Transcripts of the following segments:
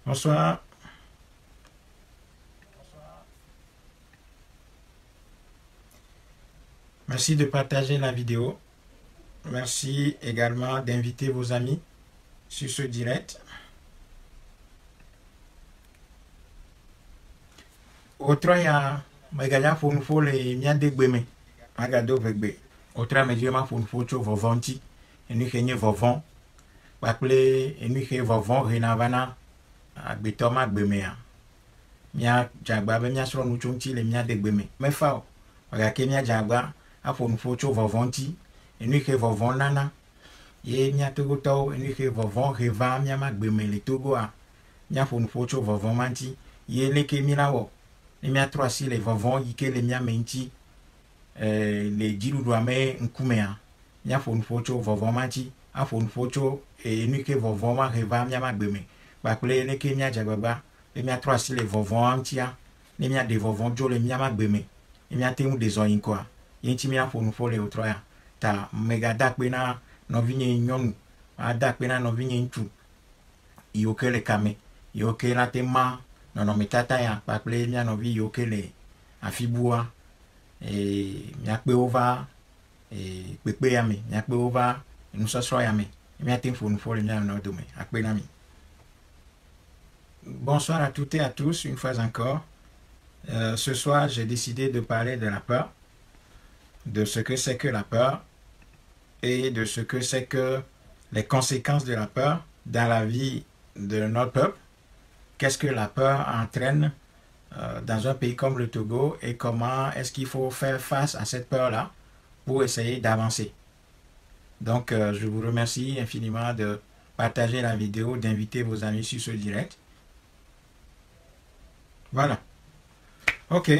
Bonsoir. Merci de partager la vidéo. Merci également d'inviter vos amis sur ce direct. Autre il y a magalia fonfo le mia de gbeme magado vegbe. Autre mesure ma fonfo cho vovanti enu kenye vovon. Bakle enu ke vovon renavana agbetoma gbeme a. Mia jagba be mia sro nu chonti le mia de gbeme. Mefa o. Bagake mia jagba a fonfo cho vovanti enu ke vovon nana. Ye mia togo to enu ke vovon reva mia ma gbeme le togo a. Mia fonfo cho vovon manti ye le ke milawo. Les mia trois si les vovons yike les mia menti les dilu doame nkumea mia fon focho vovon manti a fon focho et nuke vovon ma reva mia magbeme ba kule ne ke mia jababa les mia trois si les vovons antia les mia de vovons jo les mia magbeme les mia temu des oyin quoi yenti mia fon fo les autres ya ta mega dakpe na no vinye nyonu a dakpe na no vinye ntu yoke le kame yoke la tema non mais tata ya pa ple mia no vi yoke le afibua mia pe ova pepe ya mi mia pe ova nous so ya mi mia tin fo le mia no do me akpe na mi. Bonsoir à toutes et à tous une fois encore. Ce soir, j'ai décidé de parler de la peur, de ce que c'est que la peur et de ce que c'est que les conséquences de la peur dans la vie de notre peuple. Qu'est-ce que la peur entraîne dans un pays comme le Togo et comment est-ce qu'il faut faire face à cette peur-là pour essayer d'avancer. Donc, je vous remercie infiniment de partager la vidéo, d'inviter vos amis sur ce direct. Voilà. Ok.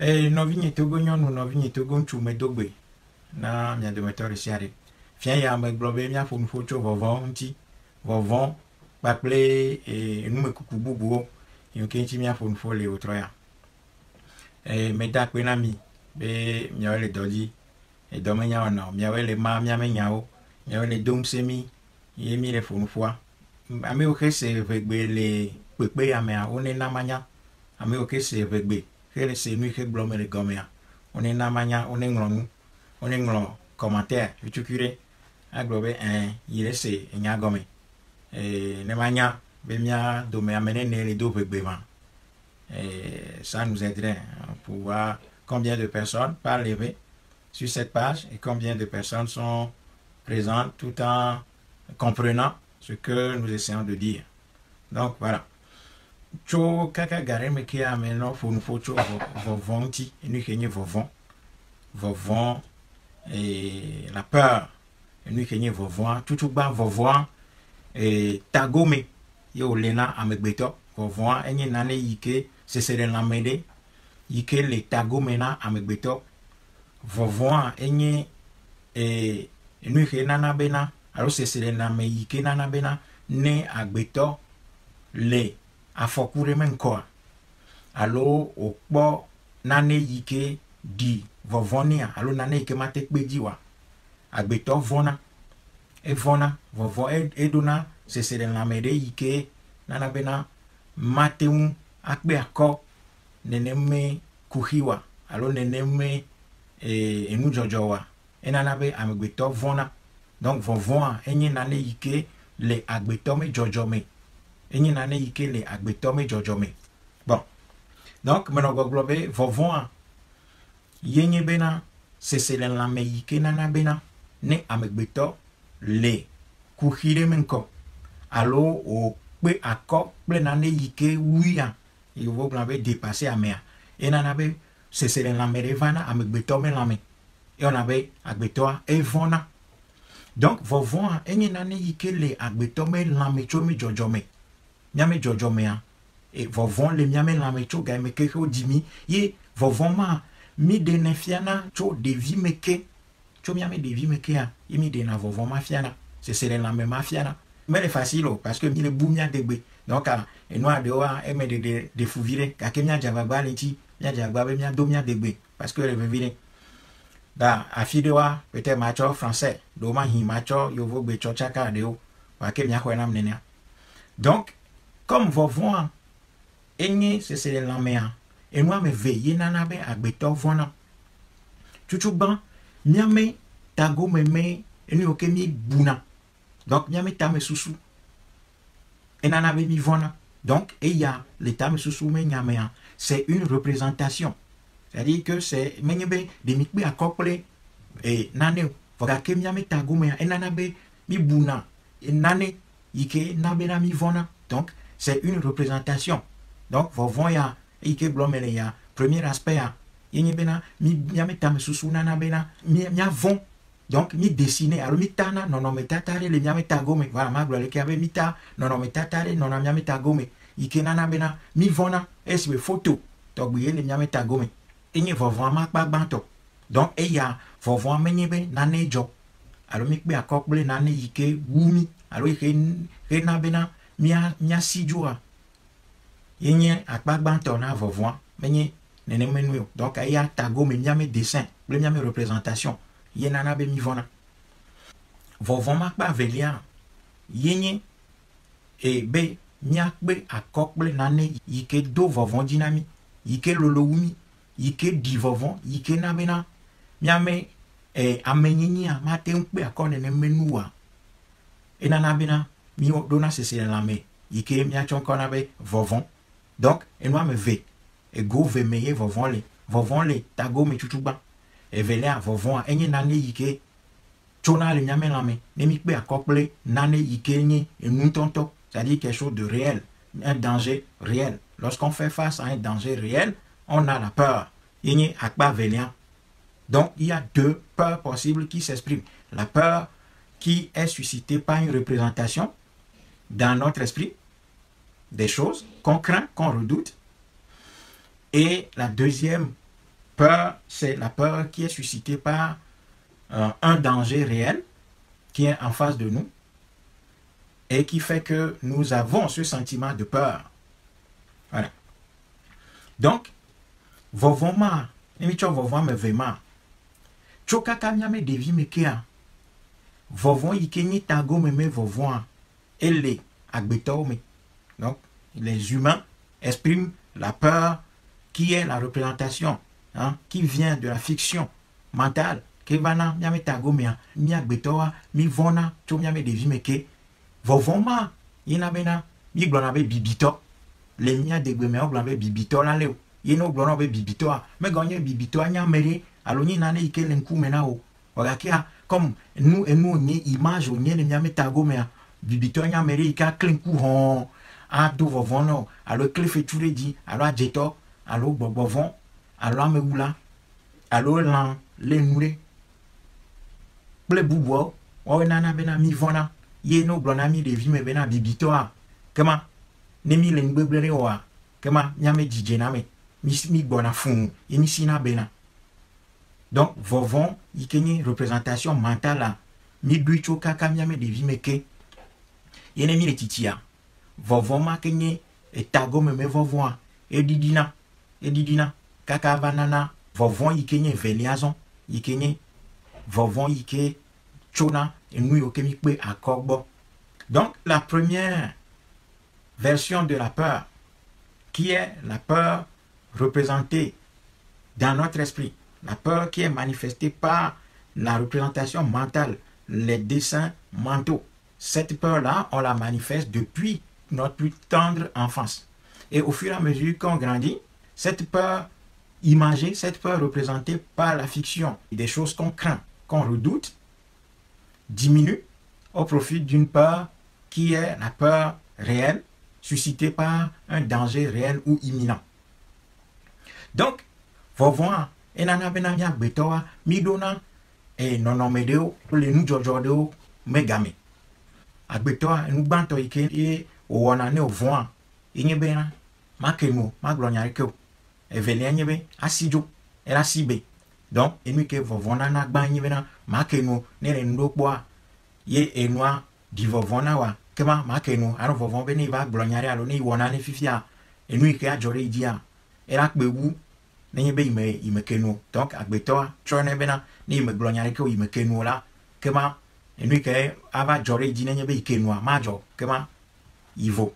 Et novigne Togo nyon novigne Togo nchume dogbe na mia de meteur siare. Fien ya me globe mia fo nfocho vovon nti vovon baple et nous me coucou boubou yon kenchi mia fon fo le autre ya me dak pe na mi be mia le dodi e do me nya ona mia le ma mia me nya o mia le dom semi ye mi le fon fo ame o ke se vegbe le pepe ya me a one na manya ame o ke se vegbe ke le se nu ke blome le gomea one na manya one ngron commentaire tu cure a globe il se nya gome ne mania bemia do me amener les deux bébéman ça nous aiderait pour voir combien de personnes parlent sur cette page et combien de personnes sont présentes tout en comprenant ce que nous essayons de dire. Donc voilà. Cho kaka gare me ki ameno fonu focho vovon ti enu kenye vovon et la peur enu kenye vovon tout ba vovon et tagome yo lena amegbeto vovon enye nane yike sesere la mede yike le tagome na amegbeto vovon enye enu ke nana bena alo sesere na me yike nana bena ne agbeto le afokure menko alo okpo nane yike di vovonia alo nane yike mate kpejiwa agbeto vona e vona vovo edona sesere la mede yike nana bena mateu akbe ako neneme kuhiwa alo neneme enu jojowa enana be amegbeto vona donc vovon enye nane yike le agbeto me jojome enye nane yike le agbeto me jojome. Bon donc menogo globe vovon yenye bena sesere la me yike nana bena ne amegbeto le kuhire menko alo o pe akok ple nane yike wuya il faut que dépasser à mer et nanabe sesere la mere vana amegbeto me lame et on avait agbeto e vona donc vovon enye nane yike le agbeto me lame chomi jojome nyame jojome a et vovon le nyame lame cho ga me ke ho dimi ye vovon ma mi de nefiana cho de vi meke cho miame de vi meke a mi de na vovon ma fiana sesere la me ma fiana mais c'est facile parce que mi le boumia degbe donc et noa de wa e me de fouvire ka ke mia jababa lenti mia jababa mia do mia degbe parce que le vivire da afidewa peut-être macho français do ma hi macho yovo be chocha ka de o wa ke mia ko na mnenia donc comme vovon enye c'est la mea et moi me veiller nana be agbeto vona chuchuban miame tago meme enu oke mi buna donc miame tame susu et nana be mi vona donc et il y a les tame susu me nyamea c'est une représentation, c'est-à-dire que c'est menyebe de mikbe akople et nane voga ke miame tago me et nana be mi buna et nane ike nabena mi vona donc c'est une représentation. Donc vovon ya ike blomele ya premier aspect ya yenye bena mi miame tame susu nana bena mi avon donc mi dessiner alors mi tana non me tatare le miame tagome voilà ma glole ki ave mi ta non me tatare non miame tagome ike nana bena mi vona esbe photo to gbe le miame tagome enye vovon ma pa banto donc e ya vovon menye be nane jo alors mi pe akokble nane ike wumi alors ike na bena mia sijoa yenye akpagbanto na vovon menye nene menu donc aya tago me miame dessin le miame représentation yenana be mi vona vovon makpa velia yenye e be miakbe akokble nane yike do vovon dinami yike lolowumi yike di vovon yike na bena miame amenyenyi amate nkpe akone ne menua enana bena mi dona sese la me yike mia chonkona be vovon donc et moi me ve et go ve meye vovon le tago me chuchuba et velia vovon enye nane yike chona le nyame la me ne mi pe akokple nane yike nye enuntonto c'est-à-dire quelque chose de réel, un danger réel. Lorsqu'on fait face à un danger réel, on a la peur. Yenye akba velia. Donc il y a deux peurs possibles qui s'expriment. La peur qui est suscitée par une représentation dans notre esprit des choses qu'on craint, qu'on redoute. Et la deuxième peur, c'est la peur qui est suscitée par un danger réel qui est en face de nous et qui fait que nous avons ce sentiment de peur. Voilà. Donc, vovoma, nemicho vovon me vema. Choka kamyame devi mekea. Vovon yikenyi tago me vovon. Elle agbeto me. Donc, les humains expriment la peur qui est la représentation, hein, qui vient de la fiction mentale. Kevana, miame tago mea, mi agbetoa, mi vona, cho miame devi meke. Vovoma, yena bena, mi glonabe bibito. Le mia degbe me oglonabe bibito la leo. Yena oglonabe bibito a. Me gonye bibito a nyamere, alo ni nane ike lenku mena o. Ogakia, comme nous et nous, ni image ou ni le miame tago mea. Bibito nyamere ika klenku hon. A do vovono, alo kle feture di, alo a jeto, alo bobovon, alo ame oula, alo lan, le noure. Ple bubo, o nana bena mi vona. Ye no blonami de vi me bena bibito a. Kema, nemi lengbeblere oa. Kema, nyame djijename. Mi bona fun, et mi sina bena. Donc, vovon, yikenye représentation mentale. Mi duicho kaka nyame de vi meke. Yene mi le titia. Vovon ma kenye, et tago me vovon. Et didina. Kaka banana. Vovon yikenye veliazon. Yikenye. Vovon yike chona. Et nous yokemikbe akogbo. Donc, la première version de la peur, qui est la peur représentée dans notre esprit, la peur qui est manifestée par la représentation mentale, les dessins mentaux. Cette peur-là, on la manifeste depuis notre plus tendre enfance. Et au fur et à mesure qu'on grandit, cette peur imagée, cette peur représentée par la fiction, des choses qu'on craint, qu'on redoute, diminue au profit d'une peur qui est la peur réelle, suscitée par un danger réel ou imminent. Donc, vovon, enana benamia betoa, midona, et nonomedeo, le nou jojodeo, megame. Agbetoa, nou banto ike, e owanane o voan, inye bena, ma kemo, ma glonyareko, e vele nyebe, asijo, e la sibe. Donc, enu ke vovona na gba bena, ma kemo, nere ndokboa, ye enwa di vovona wa, kema ma kemo, aro vovon beni va glonyare alo ni wonane fifia, enu ike a jore idia, e la kbewu, nenyebe ime keno. Donc, agbetoa, chone bena, ni ime glonyareko ime keno la, kema, enu ike ava jore idi nenyebe ikenoa, majo, kema, ivo.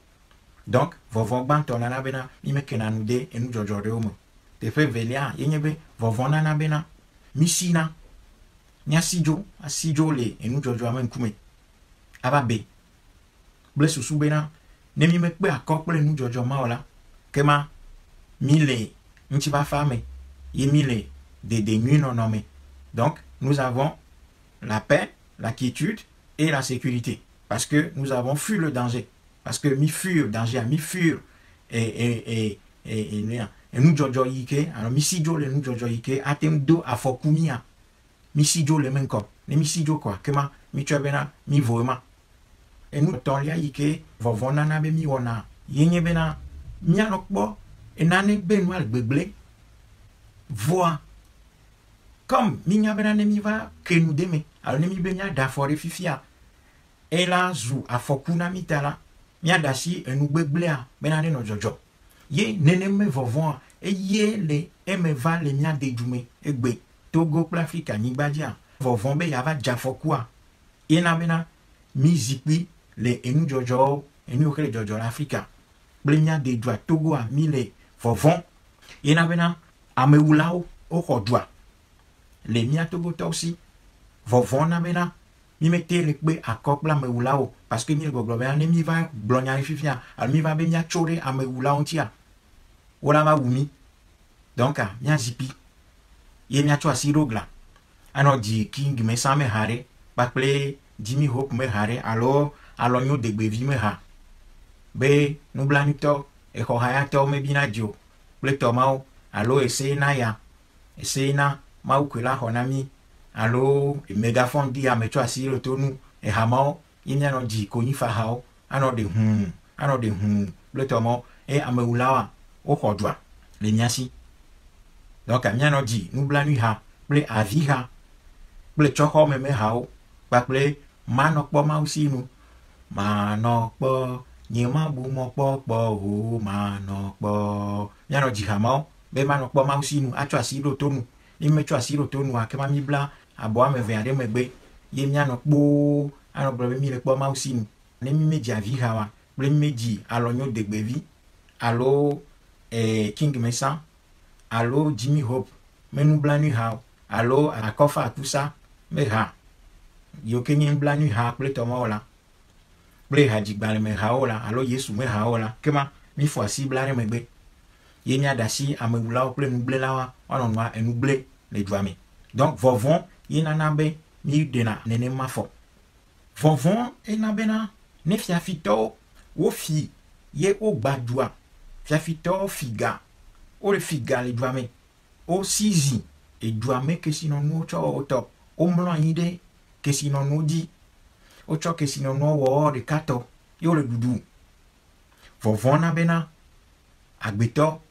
Donc, vovon banto nana bena, mi me kenanude enu jojore omo. Te fe velia, yenyebe, vovon nana bena, mi sina, nya sijo le enu jojo amen kume. Aba be. Ble susu bena, ne mi me kwe akokple enu jojo maola, kema, mi le, nchi ba fame, ye mi le, de nuit non nommé. Donc, nous avons la paix, la quiétude et la sécurité. Parce que nous avons fui le danger. Parce que mi fur danger, mi fur et nous jojo yike, alors mi sijo le nous jojo yike, atem do afokumia. Mi sijo le menko. Ne mi sijo quoi, kema mi chobena mi voema. Et nous ton lia yike, vovona na be mi wona. Yenye bena mi anokbo et nane benwal beble. Voix. Comme minya bena ne mi va que nous deme. Alors ne mi benya da fore fifia. Et là zou afokuna mitala. Mia dasi enu beblea benane no jojo. Ye nene me vovon e ye le emeva le mia dejume egbe Togo pour l'Afrique ni badia vovon be yava jafokua. Ye na bena mi zikwi le enu jojo enu okele jojo l'Afrique. Ble mia dejua Togo a mi le vovon. Ye na bena ameulao o hodwa. Le mia Togo ta aussi vovon na bena mi mette le kbe akopla me ulao parce que mi goglo be ne mi va blonya fifia al mi va be mia chore a me ulao tia ola ma wumi donc mia zipi ye mia cho asirogla ano di king me sa me hare ba ple Jimmy Hope me hare alors nyo de gbevi me ha be nu blanito e ho haya to me binadio ple to mau alo ese na ya ese na mau kwela honami allo mégaphone dit à mettre assis le tonu et hamao il n'y a non dit qu'on y fa hao ano de le tomo et ameulawa au hodwa les nyasi donc a miano dit nous blanu ha ple avi ha ple choho me hao pa ple manok po ma aussi nous manok po ni ma bu mo po ho manok po miano dit hamao be manok po ma aussi nous a tu assis le tonu il me tu assis le tonu a kema mi bla aboa me vende me gbe ye mi anokpo anokpo mi le kpo ma aussi nu ne mi meji avi hawa ble mi meji alonyo de gbevi allo King Mesa allo Jimmy Hope menu blanu ha allo akofa tout ça me ha yo kenye blanu ha ple toma ola ple ha jigbale me ha ola allo Yesu me ha ola kema mi fo asi blare me gbe ye mi adasi amewula ple nu ble lawa ononwa enu ble le dwame donc vovon Yenanabe mi dena nene mafo. Vovon enabena ne fiafito wo fi ye o gbadua. Fiafito figa. O le figa le douame. O sizi e douame ke sinon no cho oto. O mlan ide ke sinon no di. O cho ke sinon no wo de kato. Yo le dudu. Vovon nabena agbeto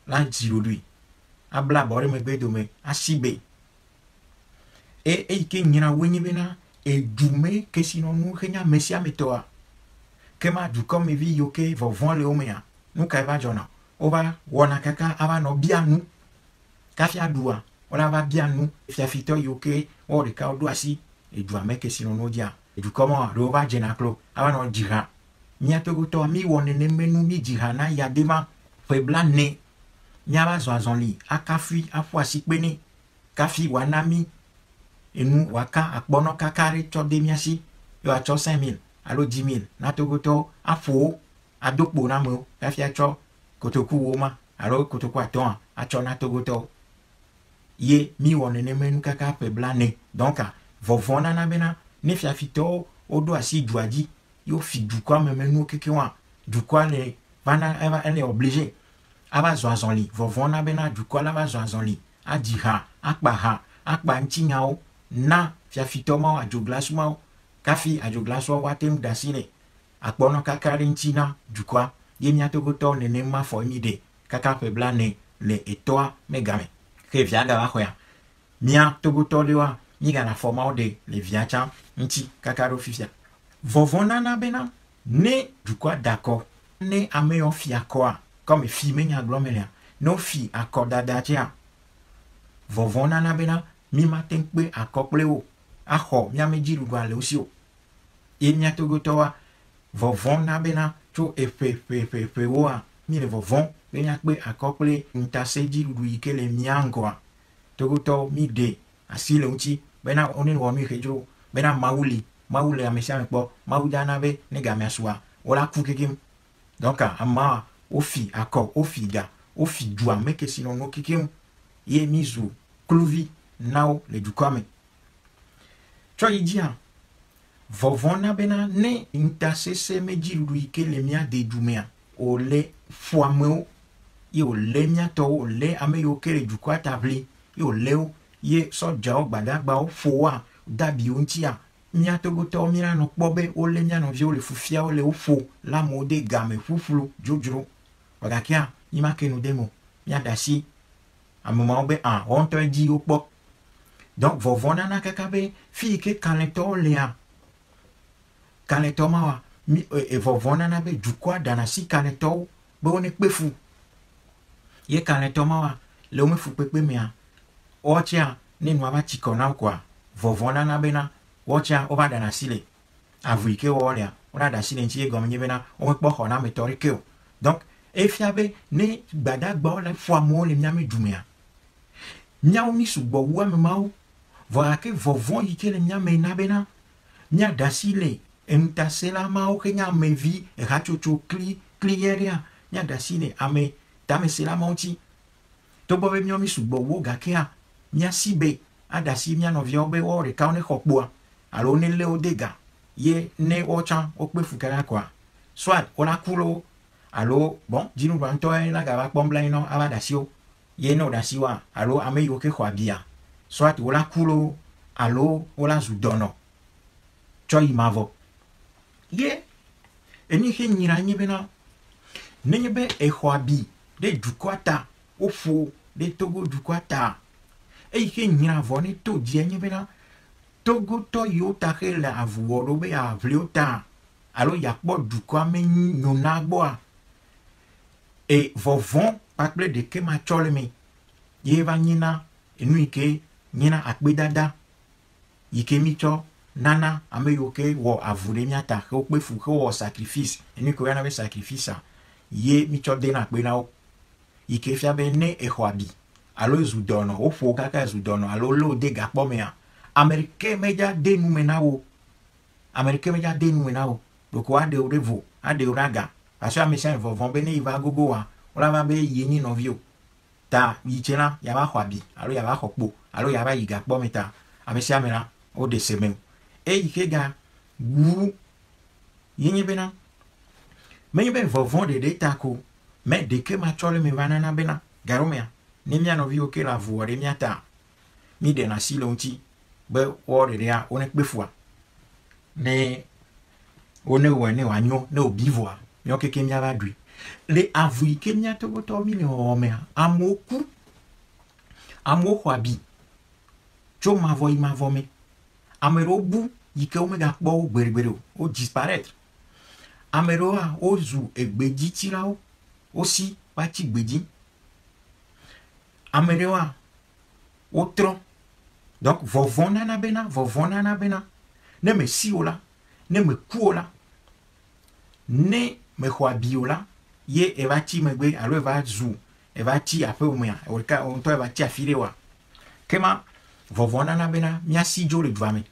la zilodui. Abla bore me gbedo me asibe. E ke nyina wenye bena e dume ke sinon nou kenya mesia metoa kema du comme vi yoke vovon le omea nou ka va jona o va wona kaka ava no bianu kafia dua ona va bianu fia fito yoke o de ka do asi e du ame ke sinon no dia e du comment do va jenaklo ava no jira nya to go to mi woni ne menu mi jira na ya dema febla ne nya va zo azonli akafi afwa sikpeni kafi wanami et nous waka akbono kakari cho demiasi yo a cho 5000 alo 10000 na togoto afo adokbo na mo afia cho kotoku woma alo kotoku aton a cho na togoto ye mi woni ne menu kaka pe blane donc vovona na bena ne fia fito odo asi duadi yo fi du kwa me menu kekewa du kwa le bana elle est obligée aba zo azonli vovona bena du kwa la ba zo azonli adiha akba ntinyao na fiafito ma ajoglasu ma kafi ajoglasu watem dasine akpono kakari ntina dukwa ye miato goto nene ma fo imide kaka pe blane le etoa megame ke viaga wa khoya mia togoto lewa ni ga na forma de le viacha nti kakaro fifia vovona na bena ne dukwa d'accord ne ameyo fiakoa comme fi menya glomelia no fi akordada tia vovona na bena mi matin pe akopleo aho mi ameji lugwa le aussi o e mi atogotowa vovon na bena tso efe woa mi le vɔvɔm be miakpe akɔkple ŋutase dziɖuɖu yi ke le mía ŋgɔa togotɔ mi ɖe asi le ŋuti bena wone wɔ nu yi dzro bena mawu le ame sia ame kpɔ mawu dana be ne gamea sua wola ku kekem donc ameawoa wofi akɔ wofi ga wofi dua me ke si nɔ no kekem ye mi zu kluvi na wo le dukɔa me tsɔ yi dzia vɔvɔ na bena ne ŋutasese me dziɖuɖu yi ke le mía dedu mea wòle ƒo amewo ye wòle míatɔwo wòle ame yiwo ke le dukɔa ta ʋli ye wòle wo ye sɔdzawo gbadagbawo ƒo woa dabi wo ŋutia mía togotɔwo míanɔ kpɔ be wole mía nɔviwo le fifia wole wo ƒo le amewo de game ƒuƒlu dzodzro wagakea mi ma ke nu de mo míaɖe asi ame mawo be wɔn ŋutɔ dzi wo kpɔ donc vɔvɔ nana kaka be fi yi ke kalẽtɔwo lea kalẽtɔ mawa vɔvɔ nana be dukɔa ɖana si kalẽtɔwo be wone kpe fu ye kalẽtɔ mawa le wo me fu kpekpe mea wɔtsea ne nua va tsi kɔ na wo koa vɔvɔ nana bena wɔtsea wova ɖana si le avu yi ke wɔwɔ lea wona ɖe asi le ŋuti ye gɔme nye bena womekpɔ xɔ na ametɔ ɖeke o donc efia be ne gbadagbawo le ƒo amewo le míame dumea míawo mi sugbɔ wu ame mawo vɔ gake vɔvɔ yi ke le míame na bena míaɖe asi le eŋutasela mawo ke nye amevi hatsotso kliyɛria míaɖe asi le ame tamesela mawo ŋuti togbɔ be míawo mi sugbɔ wo gakea míasi be aɖe asi mía nɔviawo be wɔwɔ ɖeka ne xɔ kpoa alo ne lé wo de ga ye ne wotsã wokpe fu kaka koa soit wola ku lo alo bon dziɖuɖua ŋutɔ la gava kpɔm bla nɔ ava ɖe asi wo ye ne wo ɖe asi woa alo ame yiwo ke xɔ abia soit wola ku lo alo wola zu dɔnɔ tsɔ yi mavɔ ye enu xe nyina nye bena nenye be exɔ abi ɖe dukɔa ta woƒo ɖe Togo dukɔa ta eyi ke nyina vɔ ne to dzia nye bena togotɔ yiwo ta xe le avu wɔ ɖo be yeaʋli wo ta alo yeakpɔ dukɔa me nyo na gbɔa vɔvɔ kpakple ɖeke ma tsɔ le me ye va nyina enu yi ke nyina akpedada yi ke mi tsɔ nana ame yiwo ke wɔ avu ɖe mía ta xe wokpe fu xe wɔ sacrifice enu ke woyɔna be sacrificea ye mi tsɔ dena akpe na wo yi ke fia be ne exɔ abi alo zu dɔnɔ woƒo kaka zu dɔnɔ alo lé wo de gakpɔ mea Amerike medza de nume na wo Amerike medza de nume na wo ɖoko aɖe wo ɖe vo aɖe wo ɖe aga parce que ame sia vɔvɔ be ne yi va gogoa wola va be yi nyi nɔvi o ta yi tse la yava xɔ abi alo yava xɔ kpo alo yava yi gakpɔ me ta ame sia ame la wo ɖe seme o eyi ke ga wu ye nye bena menye be vɔvɔ ɖeɖe ta ko me ɖeke ma tsɔ le me va nana bena garomea ne mía nɔviwo ke le avu wɔ ɖe mía ta mi ɖena asi le ŋuti be wɔ ɖeɖea wone kpe fua ne wone wɔe ne wòanyo ne wòbi vɔa míawo keke míava ɖui le avu yi ke mía togotɔwo mi le wɔwɔ mea amewo ku amewo xɔ abi tso mavɔ yi mavɔ me ame ɖewo bu yi ke womegakpɔ wo gbeɖegbeɖe o wo disparaître ame ɖewoa wozu egbedzitsilawo wosi va tsi gbedzi ame ɖewoa wotrɔ donc vɔvɔ nana bena ne me si o la ne me ku o la ne me xɔ abi o la ye eva tsi megbe alo eva tsi aƒe mea ŋutɔ eva tsi afi ɖe wa kema vɔvɔ nana bena míasi dzo le dua me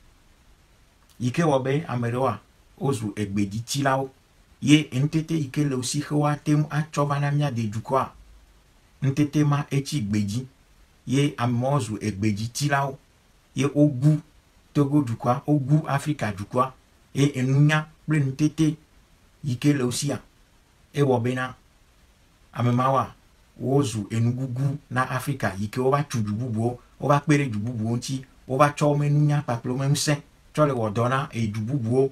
yi ke wɔ be ame ɖewoa wozu egbedzitsilawo ye ŋutete yi ke le wo si xe woate ŋu atsɔ va na mía de dukɔa ŋutete ma etsi gbedzi ye amewo zu egbedzitsilawo ye wogu Togo dukɔa wogu Afrika dukɔa ye enunya kple ŋutete yi ke le wo sia ewɔ bena ame mawoa wozu enugugu na Afrika yi ke wova tu du bubuwo wova kpe ɖe du bubuwo ŋuti wova tsɔ wo me nunya kpakple wo me ŋusẽ tsɔ le wɔ dɔ na du bubuwo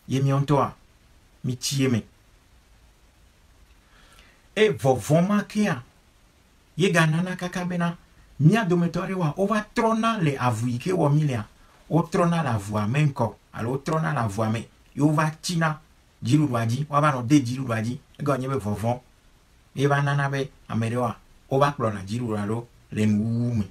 ye míawo ŋutɔa mi tsi me vɔvɔ ma kea ye ga nana kaka bena mía dometɔ aɖewoa wova trɔna le avu yi ke wɔ mi lea wotrɔna le avua me ŋkɔ alo wotrɔna le avua me ye wova tsina dziɖuɖua dzi woava nɔ de dziɖuɖua dzi egɔ nye be vɔvɔ ye va nana be ame ɖewoa wova kplɔna dziɖuɖua ɖo le nuwuwu me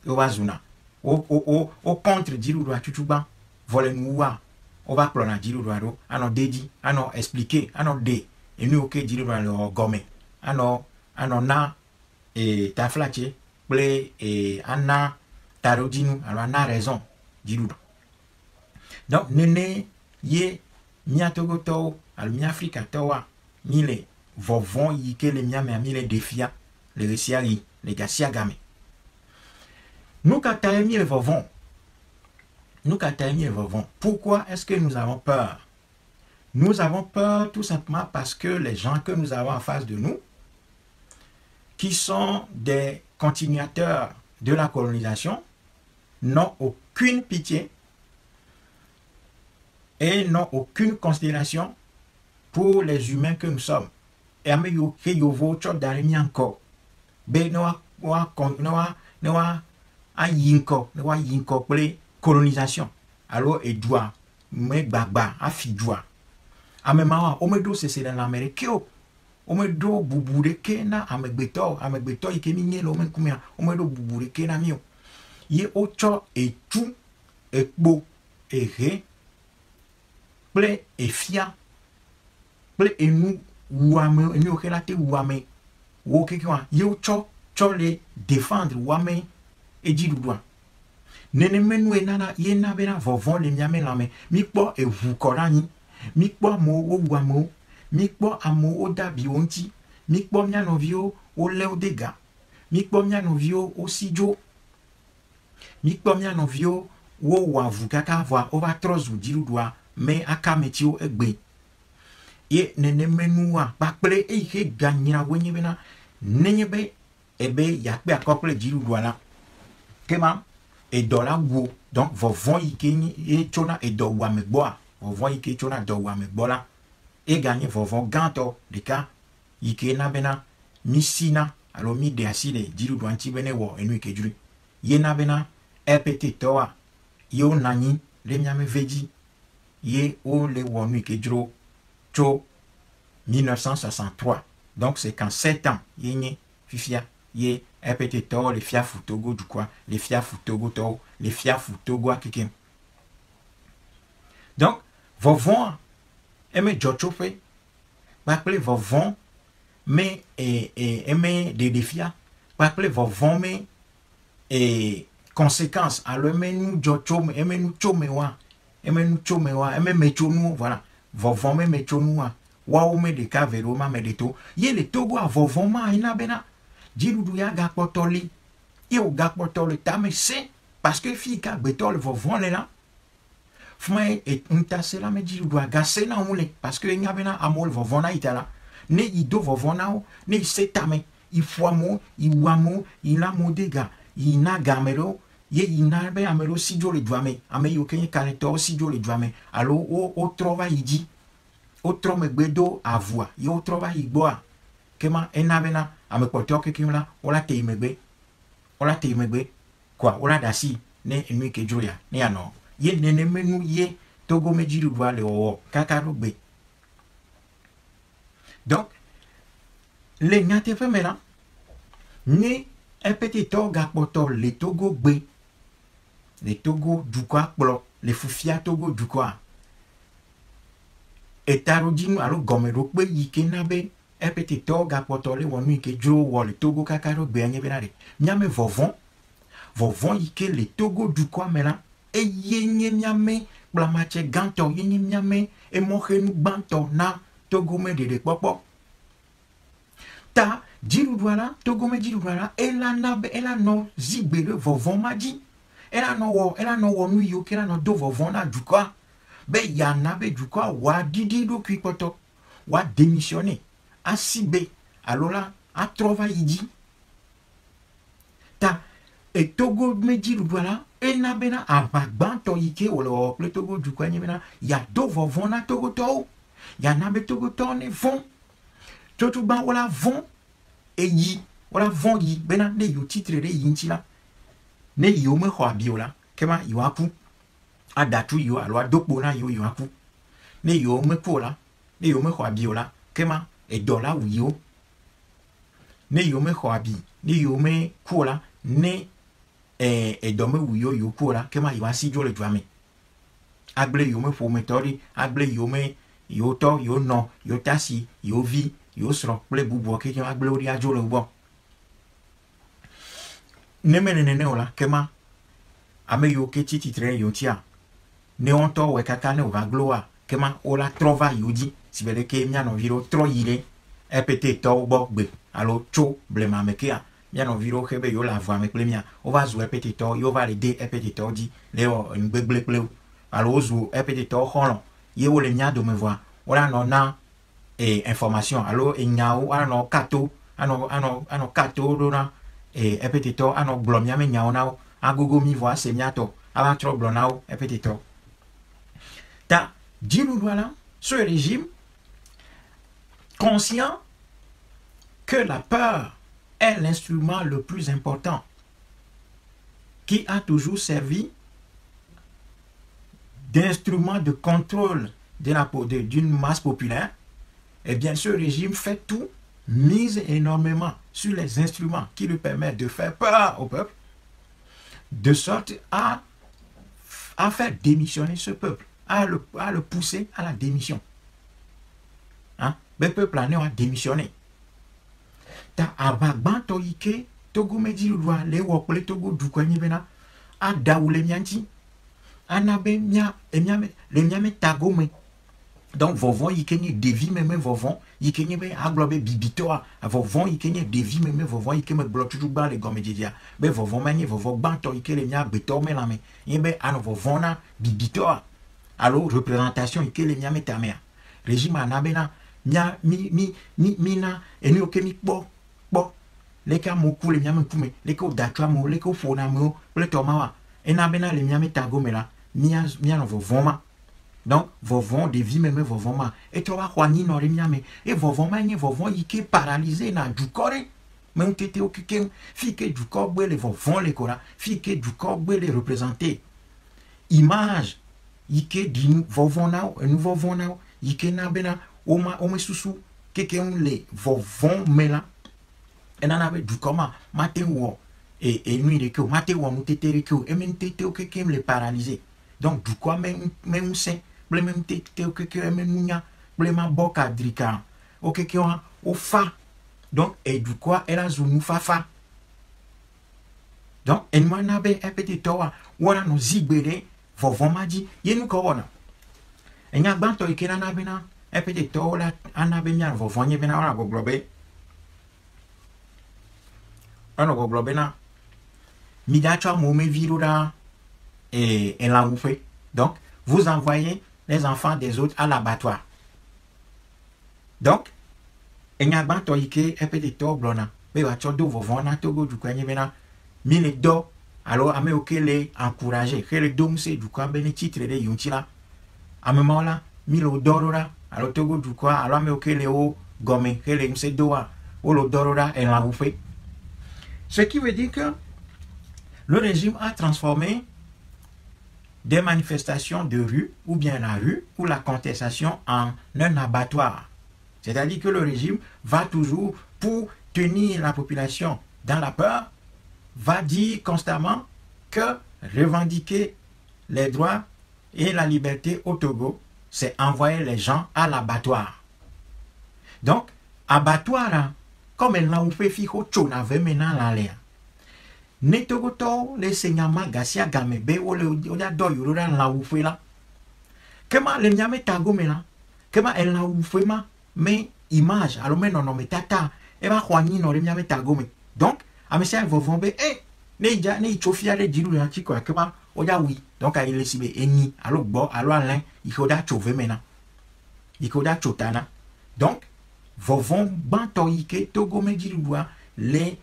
ye wova zuna wo contre dziɖuɖua tutugbã vɔ le nuwuwua on va prendre un diru doado, ano dédi, ano expliquer, ano de, et nous ok diru doado gomme, ano na et ta flache, ple et ana tarodinu, alors ana raison diru. Donc nene ye mia togo to, al mia Afrika towa, mile vovon yike le mia me mile defia, le resiari, le gasia game. Nous kataemi le vovon. Nous kataemi le vovon. Pourquoi est-ce que nous avons peur? Nous avons peur tout simplement parce que les gens que nous avons en face de nous, qui sont des continuateurs de la colonisation, n'ont aucune pitié et n'ont aucune considération pour les humains que nous sommes. Et à me yoke yovo chot daremi encore. Be noa a yinko ple colonisation. Alors et doit me baba a fidjoa. A me mawa o me do se dans l'Amérique o me do bubure kena a me beto ike mi nyelo men kumia o me do bubure kena mio. Ye ocho et tout et bo et re ple et fia ple et nous ouame et nous relate ouame wo kekwa ye ocho le défendre ouame et dit doigt. Nene menu enana yena bena vovon le miame lame mi po e vu korani mi po mo o wamo mi po amo o dabi onti mi po mia novio o leo dega mi po mia novio o sijo mi po mia novio wo wavu kaka voa o va trozu diru doa me aka metio egbe ye nene menu wa bakple e ke ganyira wenye bena nenyebe ebe yakbe akople diru doa la kema et dans la wo donc vovon ike et chona et do wa me boa vovon ike chona do wa me bola et gagner vovon ganto de ka ike na bena misina alo mi de asile diru do anti bene wo enu ike juri ye na bena epete toa yo nani le miame veji ye o le wo nu ike juro cho 1963 donc c'est qu'en 7 ans ye nye fifia ye epete to les fiafu togo du quoi les fiafu togo to les fiafu togo akikim. Donc vovon eme jochofe bakle vovon me eme de defia bakle vovon me conséquences alors eme nous jochome eme nous chomewa eme mechonu voilà vovon me mechonu wa o me de kavero ma me de to ye le togo a vovon ma ina bena dirudu ya gakpotoli yo gakpotoli tame se parce que fika betol vovon là fuma et untase la me dirudu agase na mule parce que nyabena amol vovon na itala ne ido vovon na ne se tame ifuamo iwamo ila modega ina gamero ye ina be amero sijo le duame ame yo kenye kareto sijo le duame alo o trova iji o trome gbedo avua yo trova igboa kema enabena ame kpɔtɔ keke la wola te megbe quoi wola dasi ne enu ke dro ya ne ano ye nene menu ye togo meji du le o kaka ro gbe. Donc le nyate fe mela ne un petit toga kpɔtɔ le togo gbe le togo du quoi kplo le fufia togo du quoi etarodinu alo gomero pe yike nabe epete toga potole wonu ike dro wole togo kakaro gbenye benare nyame vovon ike le togo du kwa mela e yenye nyame blamache ganto yenye nyame e mohenu banto na togo me de popo ta diru douala togo me diru douala ela no zibere vovon maji ela no wonu yo kera no do vovon na du kwa be yana be du kwa wa didi do kwipoto wa démissionner asibe alola a trova iji ta e togo meji voilà e na bena abagbanto ike olo ple togo du kwa nyebena ya do vovon na togo to ya na be togo to ne von totu ban wala von e yi wala von yi bena ne yo titre re yinti la ne yo me ho abiola kema yo apu adatu yo alo adokpo na yo apu ne yo me kola ne yo me ho abiola kema et dollar ou yo ne yo me khoabi ne yo me kola ne et dome ou yo kola kema yo asi jo le dwame agble yome ƒometori, agble yome yoto, yo no, yo tasi, yo vi, yo sro, kple bubu ke agble ori adzo le bo. Nemenene ola kema ame yo ke titre yo tia. Ne onto we kaka ne va gloa kema ola trova yodi si bele ke mia no viro tro yire epete to bo gbe alo cho blema mekea mia no viro hebe yo la voa me plemia o va zu epete to yo va le de epete to di le o ngbegle ple alo zu epete to holon ye wo le mia do me voa ora no na information alo nyao ana no kato ano kato do na epete to ano blomia me nyao na agogo mi voa se mia to ava tro blonao epete to ta dis-nous voilà ce régime conscient que la peur est l'instrument le plus important qui a toujours servi d'instrument de contrôle d'une masse populaire. Et bien ce régime fait tout, mise énormément sur les instruments qui lui permettent de faire peur au peuple, de sorte à faire démissionner ce peuple, à le pousser à la démission. Hein? Le peuple a démissionné. Ta abagban toyike togo medji lwa le wokle togo dukwenye bena a daoule mianti anabe mia le miame tagome. Donc vovon yikenye devi meme vovon yikenye be aglobe bibitoa vovon yikenye devi meme vovon yikeme blotuju ba le gomedia be vovon manye vovon banto yike le mia beto melame yebe ano vovon na bibitoa alors représentation yike le miame tamea régime anabena mia mi na eni okemi kpo leka moku le miame kume leka odatwa mo leka ofona mo le tomawa enabena le miame tagome la mia no vovon ma. Donc, vovon, de vie même vovon ma. Et tu vas voir, non, mais et vovon ma, vovon, il est paralysé, na du corps. Mais on t'était occupé, fille du corps, les vovon, les cora, fille du corps, les représenter. Image, il est dit, vovon na, nous vovon na, il est na bena, ome sousou, quelqu'un les vovon, mais là, et n'en avait du corps, matin ou, et nuit de que, matin ou, nous t'étais que, et même t'étais quelqu'un les paralysé. Donc, du corps, même c'est, même t'étais quelqu'un, même mounia, même boka drika, au quelqu'un, au fa. Donc, et du quoi, elle a zounou fa. Donc, et moi, n'abe, un petit toa, ou on a nos zibérés, vovon m'a dit, yé nous corona. Et n'y a pas de temps, n'abena, un petit toa, on a bien, vovon, yé bien, on a globé. On a globé, na. Midacha, moumé, virura, et la oufé. Donc, vous envoyez les enfants des autres à l'abattoir. Donc, il y a un toïke, un petit toblona, mais il y a un vovon, un togo du coin, il y do, alors, à me les encourager, que les dômes, c'est du coin, ben titre de yuntila. À un moment là, milo dorora, alors togo du coin, alors, me les hauts gomme, que les mse doa, ou le dorora, et la oufé. Ce qui veut dire que le régime a transformé des manifestations de rue, ou bien la rue, ou la contestation en un abattoir. C'est-à-dire que le régime va toujours, pour tenir la population dans la peur, va dire constamment que revendiquer les droits et la liberté au Togo, c'est envoyer les gens à l'abattoir. Donc, abattoir, comme elle n'a pas fait ficho, on avait maintenant l'air. Netogoto le senyama gasia gamebe o le do yorora la ufela kema le nyame tagome la kema el la ufema me image alors mais non mais tata e ba khwani no le nyame tagome donc a mesia vovombe ne chofia le diru ya chiko kema o ya wi donc a ile sibe eni alors bo alors alain il faut da chove mena il faut da chotana donc vovon bantoike togome diru les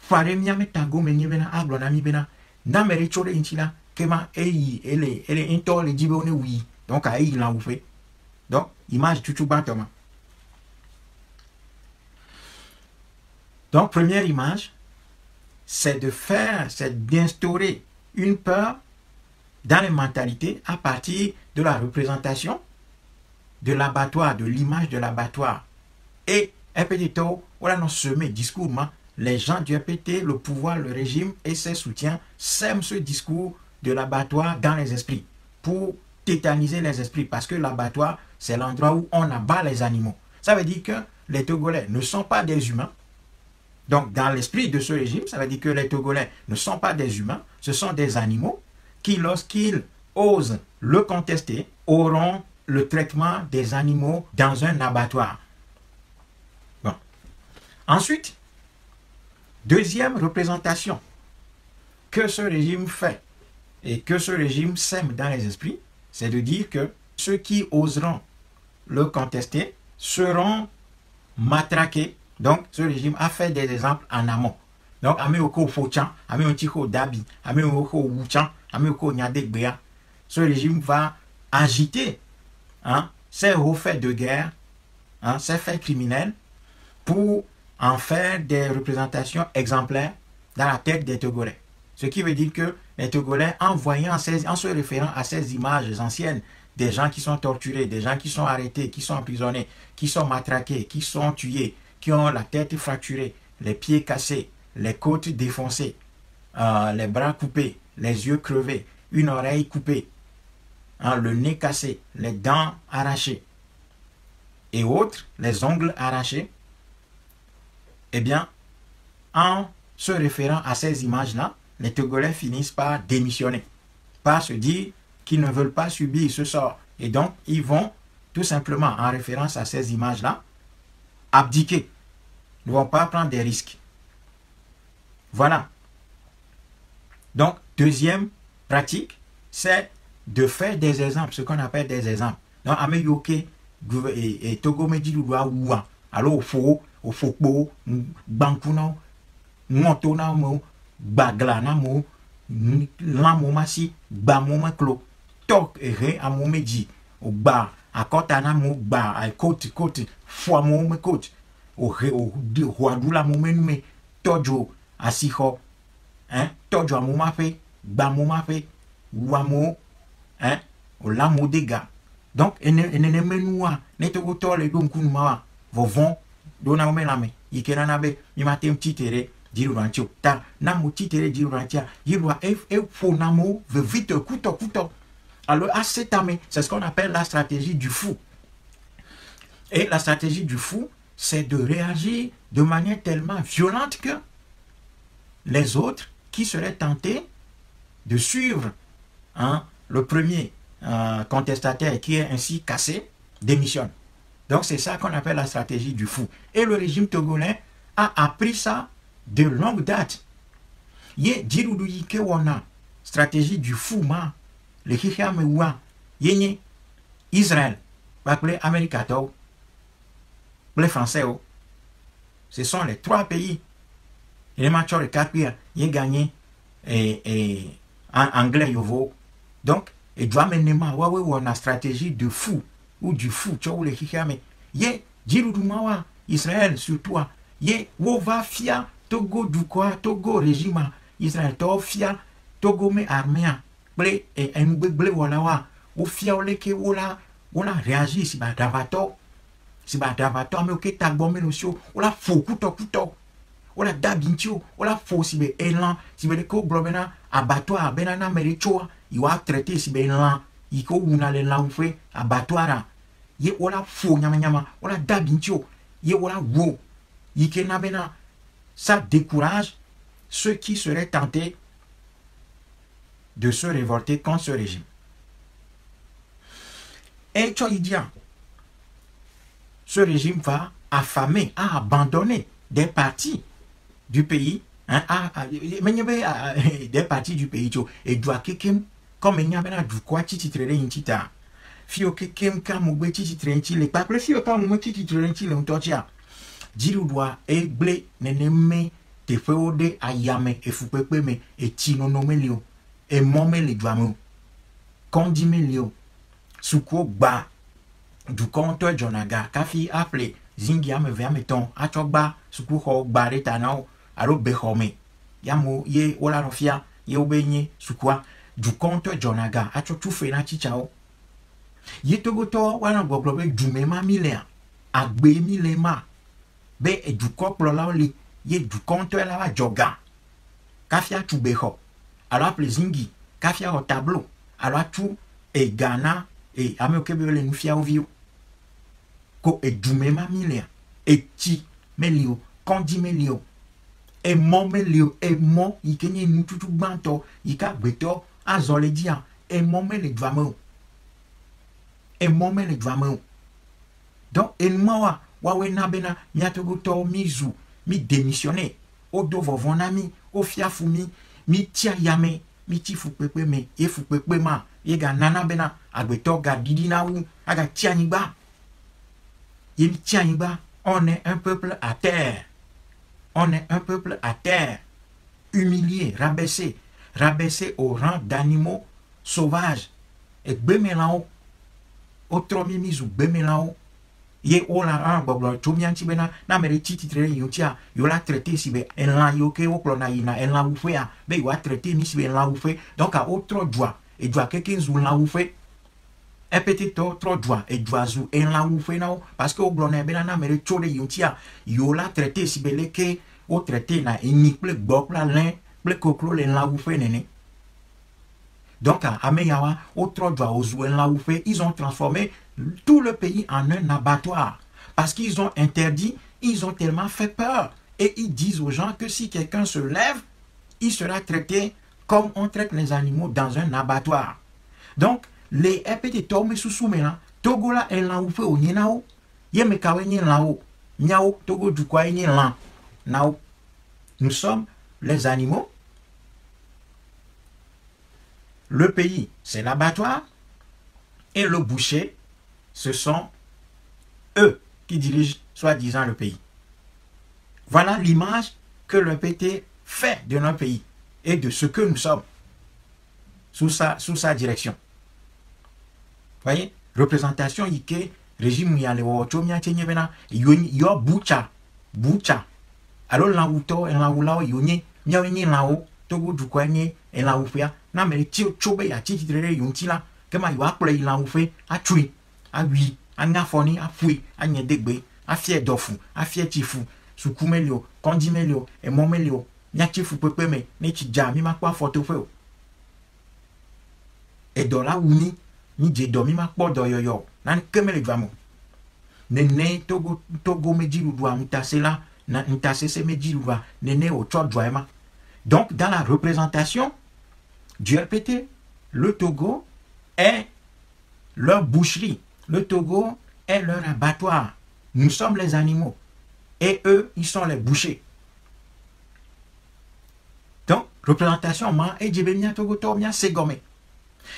fare miame tango menye bena aglona mi bena na mere chore inchila kema ele into le jibe one wi donc a il en fait donc image tutu batoma. Donc première image c'est d'instaurer une peur dans les mentalités à partir de la représentation de l'abattoir, de l'image de l'abattoir et un petit taux voilà non semé discours les gens du RPT, le pouvoir, le régime et ses soutiens sèment ce discours de l'abattoir dans les esprits pour tétaniser les esprits, parce que l'abattoir, c'est l'endroit où on abat les animaux. Ça veut dire que les Togolais ne sont pas des humains. Donc, dans l'esprit de ce régime, ça veut dire que les Togolais ne sont pas des humains, ce sont des animaux qui, lorsqu'ils osent le contester, auront le traitement des animaux dans un abattoir. Bon. Ensuite, deuxième représentation que ce régime fait et que ce régime sème dans les esprits, c'est de dire que ceux qui oseront le contester seront matraqués. Donc, ce régime a fait des exemples en amont. Donc, Améoko Fochan, Améoko Dabi, Améoko Wuchan, Améoko Nyadegbea, ce régime va agiter ces hauts faits de guerre, ces faits criminels, pour en faire des représentations exemplaires dans la tête des Togolais. Ce qui veut dire que les Togolais, en se référant à ces images anciennes, des gens qui sont torturés, des gens qui sont arrêtés, qui sont emprisonnés, qui sont matraqués, qui sont tués, qui ont la tête fracturée, les pieds cassés, les côtes défoncées, les bras coupés, les yeux crevés, une oreille coupée, le nez cassé, les dents arrachées et autres, les ongles arrachés, eh bien, en se référant à ces images-là, les Togolais finissent par démissionner, par se dire qu'ils ne veulent pas subir ce sort. Et donc, ils vont, tout simplement, en référence à ces images-là, abdiquer. Ils ne vont pas prendre des risques. Voilà. Donc, deuxième pratique, c'est de faire des exemples, ce qu'on appelle des exemples. Donc, Ameyoke et Togo me dit doua ouwa. Alors, au faux, bankuna, montona mo, baglana mo, lamo masi, bamoma klo, tok ere amomeji, au ba, à kotana mo, ba, à côte, foi mo me côte, au roadula mo me, tojo, asiho, tojo amomafe, bamomafe, wamo, au lamo dega. Donc, ene menua, netogo le don kunuma, vovon, dona omelame, ikenanabe, imate mtitere, dirurancho, ta, namo titere dirurantia, yirwa fonamo, vite, couteau. Alors, à cette année, c'est ce qu'on appelle la stratégie du fou. Et la stratégie du fou, c'est de réagir de manière tellement violente que les autres qui seraient tentés de suivre le premier contestataire qui est ainsi cassé, démissionne. Donc c'est ça qu'on appelle la stratégie du fou. Et le régime togolais a appris ça de longue date. Yé dirudu yike wana stratégie du fou ma le kikame wa yéné Israël appelé Américato les Français ce sont les trois pays les matchs de 4 pays yé gagné et en anglais yovo. Donc et doit mener ma wawe wana stratégie de fou ou du fou tu vois le kikame yé dirudu mawa Israël sur toi yé wo va fia Togo du quoi Togo régime Israël to fia Togo me armée blé et un blé voilà wa ou fia ole ke wala réagit si ba davato mais ok tagbomé nosio wala fo kuto wala dabintio wala fo si be elan si be ko globena abattoir benana mericho il va traiter si be elan il ko una le lan fe abattoir ye wala fo nyama wala dabintio ye wala wo yike na bena. Ça décourage ceux qui seraient tentés de se révolter contre ce régime. Et Tchoïdia, ce régime va affamer, à abandonner des parties du pays, des parties du pays, et doit quelqu'un, comme il y a du quoi titré intita. Fio quelqu'un comme ou titré intile, pas plus fio comme ou titré intile, on totia. Dirudwa e ble neneme te feode ayame e fupepe me e tino no melio e mome le dwamu kondi melio suko ba du konto jonaga kafi appelé zingi ame veameton achogba suku ho bareta nao alo behome yamu ye ola rofia ye obenye sukwa du konto jonaga acho tufe na chichao ye togoto wana goglobe dumema milea agbe milema be e du couple là li ye du compte là va joga kafia tu beho alors plazingi kafia au tableau alors tout et Ghana, et Amokebe le Nufia Ovio. Ko et Dumema Milia, et Ti Melio, Kondi Melio, et Mon Melio, et Mon, Ikenye Nututu Banto, Ika Beto, Azoledia, et Mon Mele Dvameo. Et Mon Mele Dvameo. Donc, et moi, Wawe Nabena, Miatogoto, Mizu, mi démissionné, au dovo vonami, au fiafumi, mi tia yame, mi ti fupepe me, ye fupepe ma, ye ga nana bena, agbeto ga didina ou, aga tia niba. Ye mi tia niba, on est un peuple à terre. On est un peuple à terre, humilié, rabaissé, rabaissé au rang d'animaux sauvages. Et bemelao, autre mimizu bemelao, ye ola an boblo tumianti bena na mere titi tre yotia yo la traité si be en la yo ke o klona ina en la oufea be yo a traité mi si be en la oufé donc a autre droit et doit quelqu'un zou la oufé un petit trop droit et doit zou en la oufé na parce que o glona bena na mere chole yotia yo la traité si be le ke o traité na unique ple gbo la lin ple koklo le la oufé nene. Donc, à Ameyawa, autre droit aux Ouenlaoufé, ils ont transformé tout le pays en un abattoir. Parce qu'ils ont interdit, ils ont tellement fait peur. Et ils disent aux gens que si quelqu'un se lève, il sera traité comme on traite les animaux dans un abattoir. Donc, les épées tombent sous soumena, Togola et Laoufé au Nienao, Yemekawe Nienao, Miao, Togo du Kwa Nienlan. Nao, nous sommes les animaux. Le pays, c'est l'abattoir, et le boucher, ce sont eux qui dirigent soi-disant le pays. Voilà l'image que le PT fait de notre pays et de ce que nous sommes sous sa direction. Voyez, représentation ike régime yale wocho miatenye bena yo bucha. Alors la wuto en la wulao yonye miawenye lao togo dukwenye en la wufia na mere tio chobe ya titi trere yuntila kema yo akple la wufe a tui a wi a ngafoni a fui a nyedegbe a fie dofu a fie tifu sukumelio kondimelio e momelio nyachifu pepeme ne chija mi makwa photo feo e dola wuni mi je do mi makpo do yoyo nan kemele dwamo nene togo mejilu dwa mutasela na mutasese mejilu dwa nene o cho dwaema. Donc dans la représentation du RPT, le Togo est leur boucherie, le Togo est leur abattoir. Nous sommes les animaux et eux, ils sont les bouchers. Donc, représentation, ma et djebemia Togo to mia segome.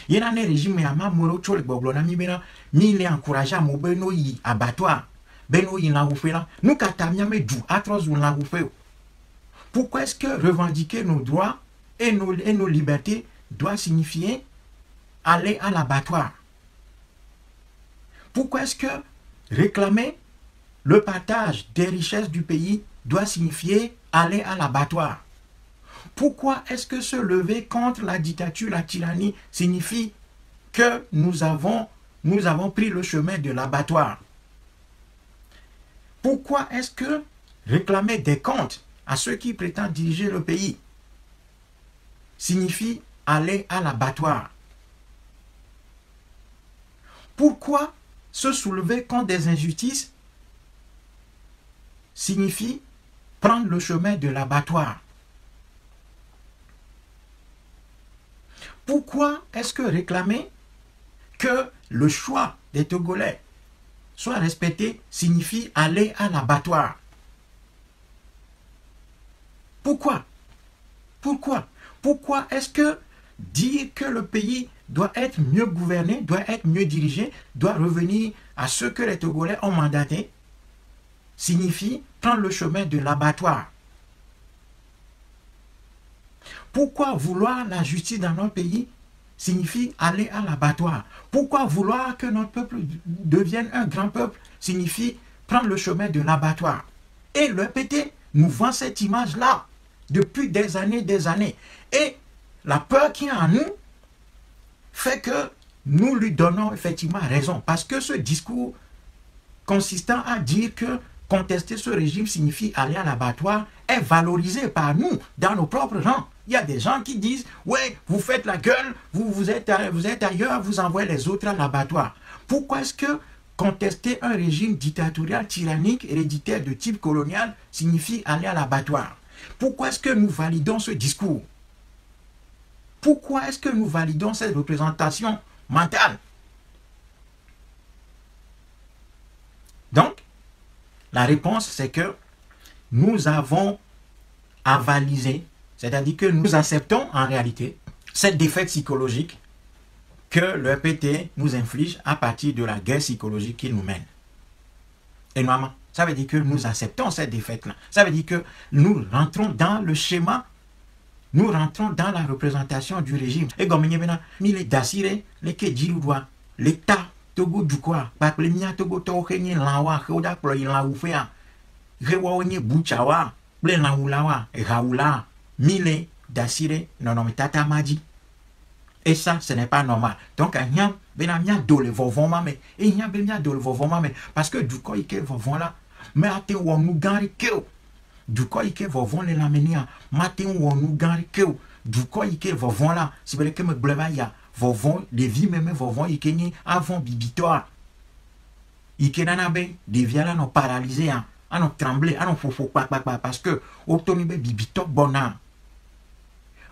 Yena ne régime ya ma moro chole gbogbo na mi bena mi le encourager à mo beno yi abattoir. Beno yi la oufela. Nous katamia me du atros ou la oufela. Pourquoi est-ce que revendiquer nos droits et nos libertés doit signifier aller à l'abattoir? Pourquoi est-ce que réclamer le partage des richesses du pays doit signifier aller à l'abattoir? Pourquoi est-ce que se lever contre la dictature, la tyrannie signifie que nous avons pris le chemin de l'abattoir? Pourquoi est-ce que réclamer des comptes à ceux qui prétendent diriger le pays signifie aller à l'abattoir? Pourquoi se soulever contre des injustices signifie prendre le chemin de l'abattoir? Pourquoi est-ce que réclamer que le choix des Togolais soit respecté signifie aller à l'abattoir? Pourquoi? Pourquoi est-ce que dire que le pays doit être mieux gouverné, doit être mieux dirigé, doit revenir à ce que les Togolais ont mandaté, signifie prendre le chemin de l'abattoir? Pourquoi vouloir la justice dans notre pays signifie aller à l'abattoir? Pourquoi vouloir que notre peuple devienne un grand peuple signifie prendre le chemin de l'abattoir? Et le PT nous vend cette image-là depuis des années. Et la peur qu'il y a en nous fait que nous lui donnons effectivement raison. Parce que ce discours consistant à dire que contester ce régime signifie aller à l'abattoir est valorisé par nous, dans nos propres rangs. Il y a des gens qui disent, ouais, vous faites la gueule, vous êtes ailleurs, vous envoyez les autres à l'abattoir. Pourquoi est-ce que contester un régime dictatorial, tyrannique, héréditaire de type colonial signifie aller à l'abattoir? Pourquoi est-ce que nous validons ce discours? Pourquoi est-ce que nous validons cette représentation mentale? Donc, la réponse, c'est que nous avons avalisé, c'est-à-dire que nous acceptons en réalité cette défaite psychologique que le EPT nous inflige à partir de la guerre psychologique qu'il nous mène. Et normalement, ça veut dire que nous acceptons cette défaite-là. Ça veut dire que nous rentrons dans le schéma, nous rentrons dans la représentation du régime. Et comme il est d'assiré, les Kedjiloudois, l'État, Togo du quoi, pas que les miens Togo Tokenye Lawa, Hoda Ploy Laoufea, Rewaonye Bouchawa, Ble Laoulawa, et Raoula, Mile d'assiré, non, non, mais Tata Madi. Et ça, ce n'est pas normal. Donc, il y a bien dole vovon mais il y a bien dole vovon mais parce que du coup, il y a vovon là, mais à te ou nous gari keo. Du coup, il y a vovon les lamenia, matin ou nous gari keo. Du coup, il y a vovon là, c'est vrai que me bleva ya vovon, les vies même vovon, il y a avant bibitoire. Il y a nanabe, des vies là, nous paralysés, nous tremblés, nous fofo, parce que, obtenu bibitoire bona.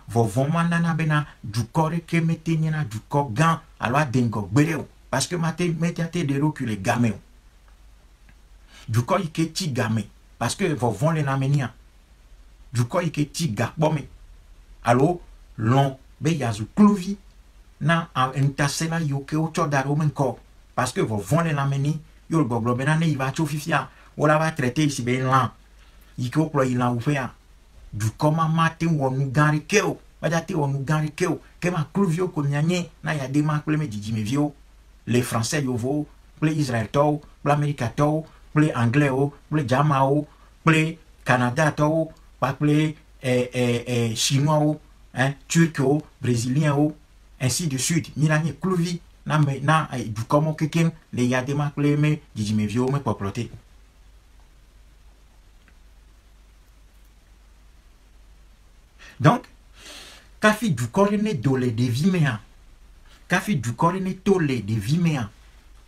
Vovon manana bena du corps que mettez du corps gant alors dengo bereo parce que mettez de recul gamé du corps qui est ti gamé parce que vovon les namenia du corps qui est ti gabomé alors long be yazu clouvi na en tasela yo ke auto daro men corps parce que vovon les nameni yo le goglo bena ne il va chofifia ou la va traiter ici ben là il ko pro il a ouvert du comment matin ou nous gari keo badate ou nous gari keo que ma clouvio ko nyanye na ya de ma pleme didi me vio les français yo vo ple Israël to ple Amérique to ple anglais o ple jamao ple Canada to pas ple chinois o hein turc o brésilien o ainsi de suite milanye clouvi na du comment quelqu'un les ya de ma pleme didi me vio me poploter. Donc, kafi du corps dole de viméa. Kafi du corps tole de viméa.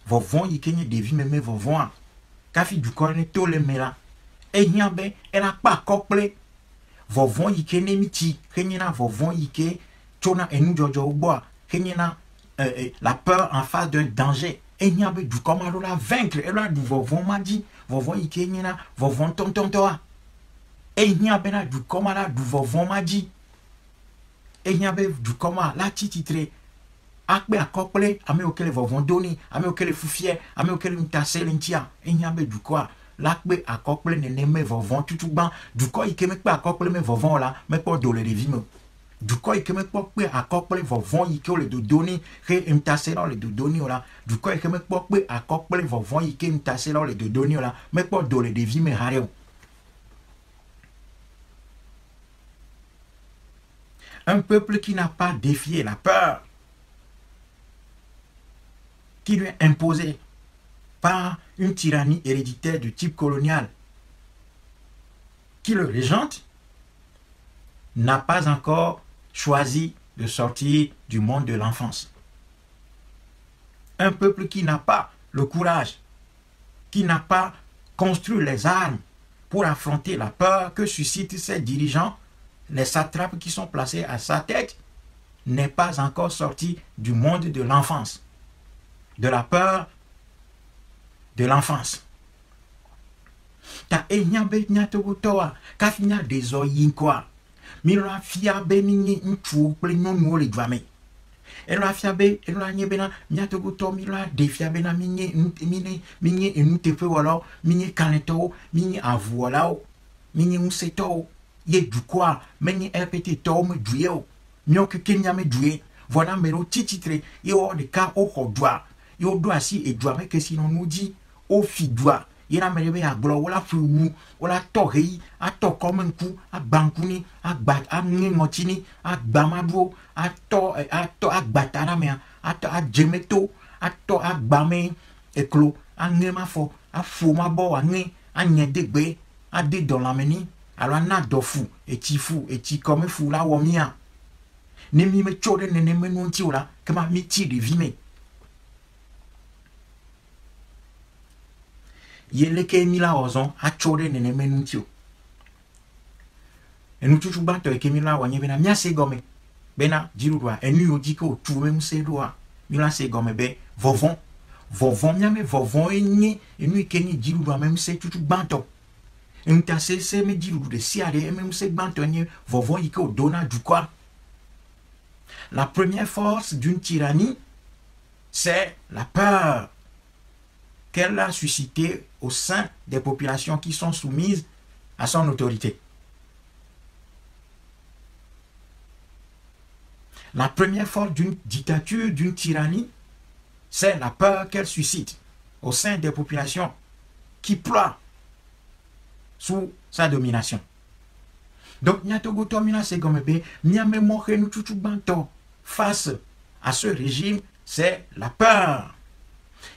Vovon yikenye de viméme vovon. Kafi du corps tole mela. E nyambe, elle a pas couplé. Vovon yikene miti. Kenyena vovon yike. Chona enu jojo bois. Kenyena la peur en face d'un danger. E nyambe du commando la vaincre. Elle a du vovon madi. Vovon yikenyena. Vovon tonton toa. Et il y a du coma là, du vovon madi. Et il y a du coma là, titré. Akbe a couplé, ame auquel vovon doni, ame auquel foufier, ame auquel mtasse lentia. Et il y a du quoi, l'akbe a couplé, ne vovon tout ban. Du quoi, il ne pas a couplé, mais vovon là, mais pas de le vime. Du quoi, il ne pas a couplé, vovon, il le de doni, que mtasse là, le de doni là. Du quoi, il ne pas a couplé, vovon, il que mtasse là, le de doni là, mais pas de le vime, hareo. Un peuple qui n'a pas défié la peur, qui lui est imposée par une tyrannie héréditaire de type colonial, qui le régente, n'a pas encore choisi de sortir du monde de l'enfance. Un peuple qui n'a pas le courage, qui n'a pas construit les armes pour affronter la peur que suscitent ses dirigeants, les satrapes qui sont placés à sa tête, n'est pas encore sorti du monde de l'enfance, de la peur de l'enfance. Ta enyambe nyatogotoa, kafinya dezo yinkwa, mira fiabe minye nchu plenyo nwole dwame. Ela fiabe, ela nyebena nyatogoto mira defiabe na minye enutefe wala, minye kaneto, minye avu wala, minye unseto. Ye du quoi, menye rpt tom duyo, mio que kenya me duye, voilà mero titre, yo de cas au hodwa, yo doit si et doit mais que sinon nous dit, au fidwa, yena merebe a glo, wala fou, wala torei, a to comme un coup, a bankuni, a bat, a ngotini, a bamabo, a batana mea, a to a jemeto, a to a bame, et clo, a nema fo, a fou ma bo, a nye degbe, a de dans la meni. alors na dofu et ti comme fou la womia ne mi me chode ne me non ti ola kama mi ti de vime yele ke mi la ozon a chode ne me non ti o enu chuchu bato e ke mi la wanye bena mia se gome bena jirudwa enu odi ko tu me se doa mi la se gome be vovon mia me vovon enye enu ke ni jirudwa même se chuchu bato enu ta se me jirudu de siare même se bato enye vovon iko dona du quoi. La première force d'une tyrannie, c'est la peur qu'elle a suscitée au sein des populations qui sont soumises à son autorité. La première force d'une dictature, d'une tyrannie, c'est la peur qu'elle suscite au sein des populations qui ploient sous sa domination. Donc, face à ce régime, c'est la peur.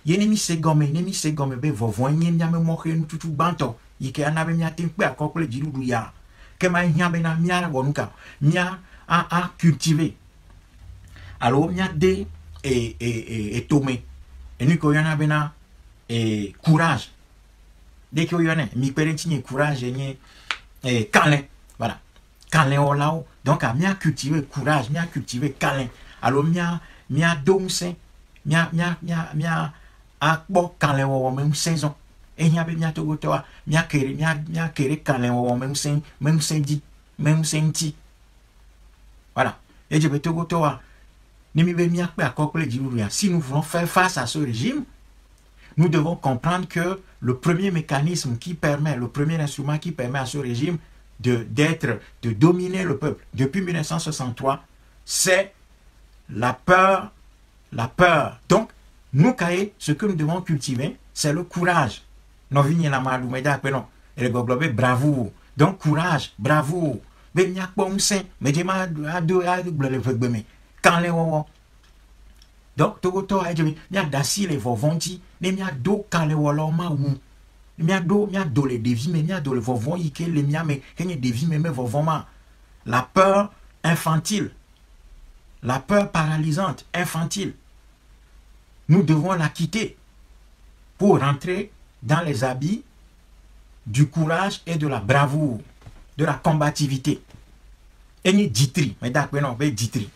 Yenemi segome be vovoye nyame moche nu tutu banto yike anabe mia tempe akokle jirudu ya kema nyabe na mia wonuka mia a cultiver alors mia de et tomé et nous ko yana bena et courage dès que yone mi perentini courage ni câlin voilà câlin olao donc a mia cultiver courage mia cultiver câlin alors mia domse mia akbo câlin wo même saison et nya be mia togo toa mia kere câlin wo même senti voilà et je be togo toa ni mi be mia pe akokle jiruya. Si nous voulons faire face à ce régime, nous devons comprendre que le premier mécanisme qui permet, le premier instrument qui permet à ce régime de dominer le peuple depuis 1963, c'est la peur. La peur. Donc, nous, ce que nous devons cultiver, c'est le courage. Non, vigné la malou, mais non. Et le goglobé, bravo. Donc, courage, bravo. Mais il n'y a pas un sein. Mais j'ai mal à deux, quand les wawon. Donc, Togoto, il y a d'assis les vovonti, mais il y a d'eau quand les wawon ma ou. Il y a d'eau les dévis, mais il y a d'eau les vovon, il y a les mia, mais il y a des dévis, mais vovon ma. La peur infantile. La peur paralysante, infantile. Nous devons la quitter pour rentrer dans les habits du courage et de la bravoure, de la combativité. Et ni ditri, mais d'accord, non, mais ditri.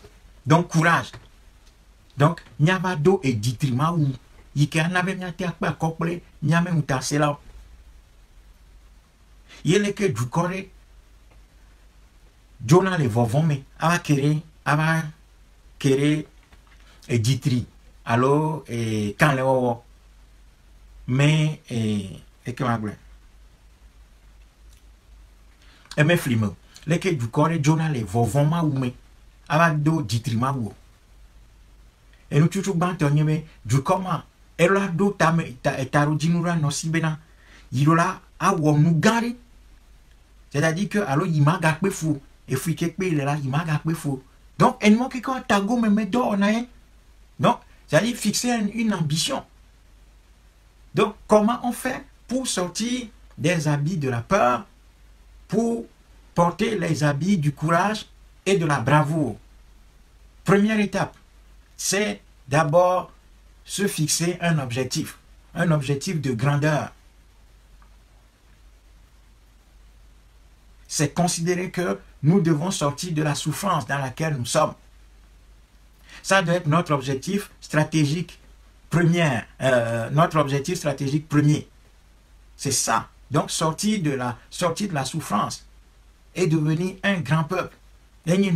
Donc courage. Donc nyavado et ditri ma ou yike anabe nyate akpa kople nyame mutase la. Yele ke du kore Jona le vovon me ava kere et ditri. Alors, quand les wawo, mais, et que ma grande. Et mes flimeux, les que du corps et Jonah les vovons ma ou me, avec do ditrima ou. Et nous toujours bantonye me, du comment, et là do taro jinura no sibena, yirola a wo nous gari. C'est-à-dire que, alors, il m'a gapé fou, et fouike pe, il est là, il m'a gapé fou. Donc, elle m'a dit que tago me met d'or, donc, c'est-à-dire fixer une ambition. Donc, comment on fait pour sortir des habits de la peur, pour porter les habits du courage et de la bravoure? Première étape, c'est d'abord se fixer un objectif de grandeur. C'est considérer que nous devons sortir de la souffrance dans laquelle nous sommes. Ça doit être notre objectif stratégique premier. C'est ça. Donc sortir de la souffrance et devenir un grand peuple. Et venir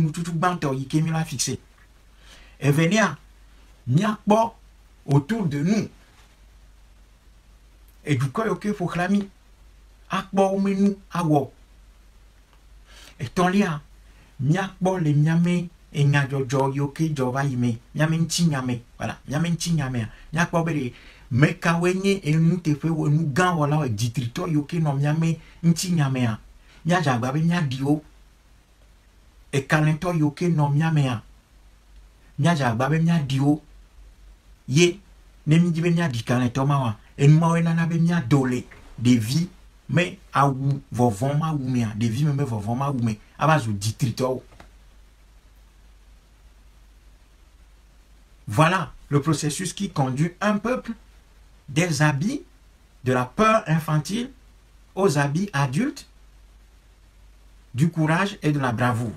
autour de nous. Et du coup, il faut clamer. Et ton lien, les miamé. Et nya jojo yoke jova yime nyame nti nyame voilà nyame nti nyame nya kpobere meka wenye enu tefe wonu gan wala ditrito yoke no nyame nti nyame a nya jagba be nya dio e kalento yoke no nyame a nya jagba be nya dio ye ne mi dibe nya di kalento mawa en mawe na be nya dole de vie mais à ou vovon ma ou mia des vies même vovon ma ou mais à base de ditrito. Voilà le processus qui conduit un peuple des habits de la peur infantile aux habits adultes, du courage et de la bravoure.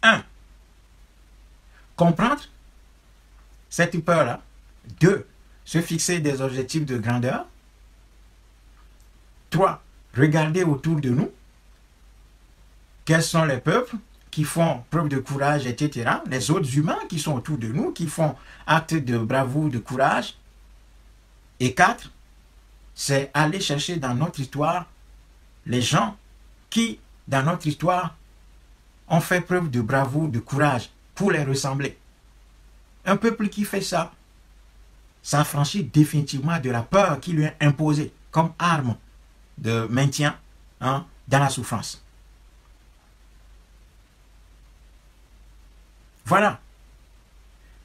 Un, comprendre cette peur-là. 2, se fixer des objectifs de grandeur. 3, regarder autour de nous. Quels sont les peuples qui font preuve de courage, etc. Les autres humains qui sont autour de nous, qui font acte de bravoure, de courage. Et 4, c'est aller chercher dans notre histoire les gens qui, dans notre histoire, ont fait preuve de bravoure, de courage, pour les ressembler. Un peuple qui fait ça s'affranchit définitivement de la peur qui lui est imposée comme arme de maintien dans la souffrance. Voilà.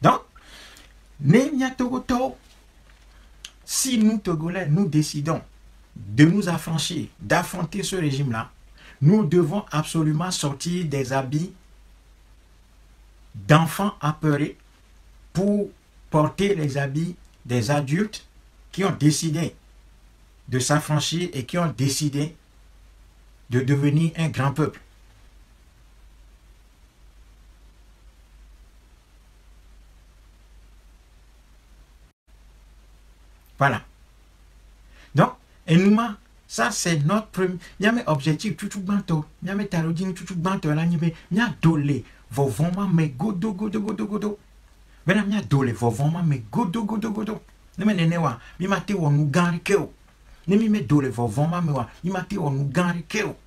Donc, si nous, Togolais, nous décidons de nous affranchir, d'affronter ce régime-là, nous devons absolument sortir des habits d'enfants apeurés pour porter les habits des adultes qui ont décidé de s'affranchir et qui ont décidé de devenir un grand peuple. Voilà. Donc, et nous, ça c'est notre premier. Il y a mes objectifs, tout banto. Il y a mes tarodines, tout banto. Là, il y a dolé. Vovoma, mais godo. Ben, il y a dolé. Vovoma, mais godo. Ne me nenewa. Mi mate wa nu gari keo. Ne mi me dolé. Vovoma, me wa. Mi mate wa nu gari keo.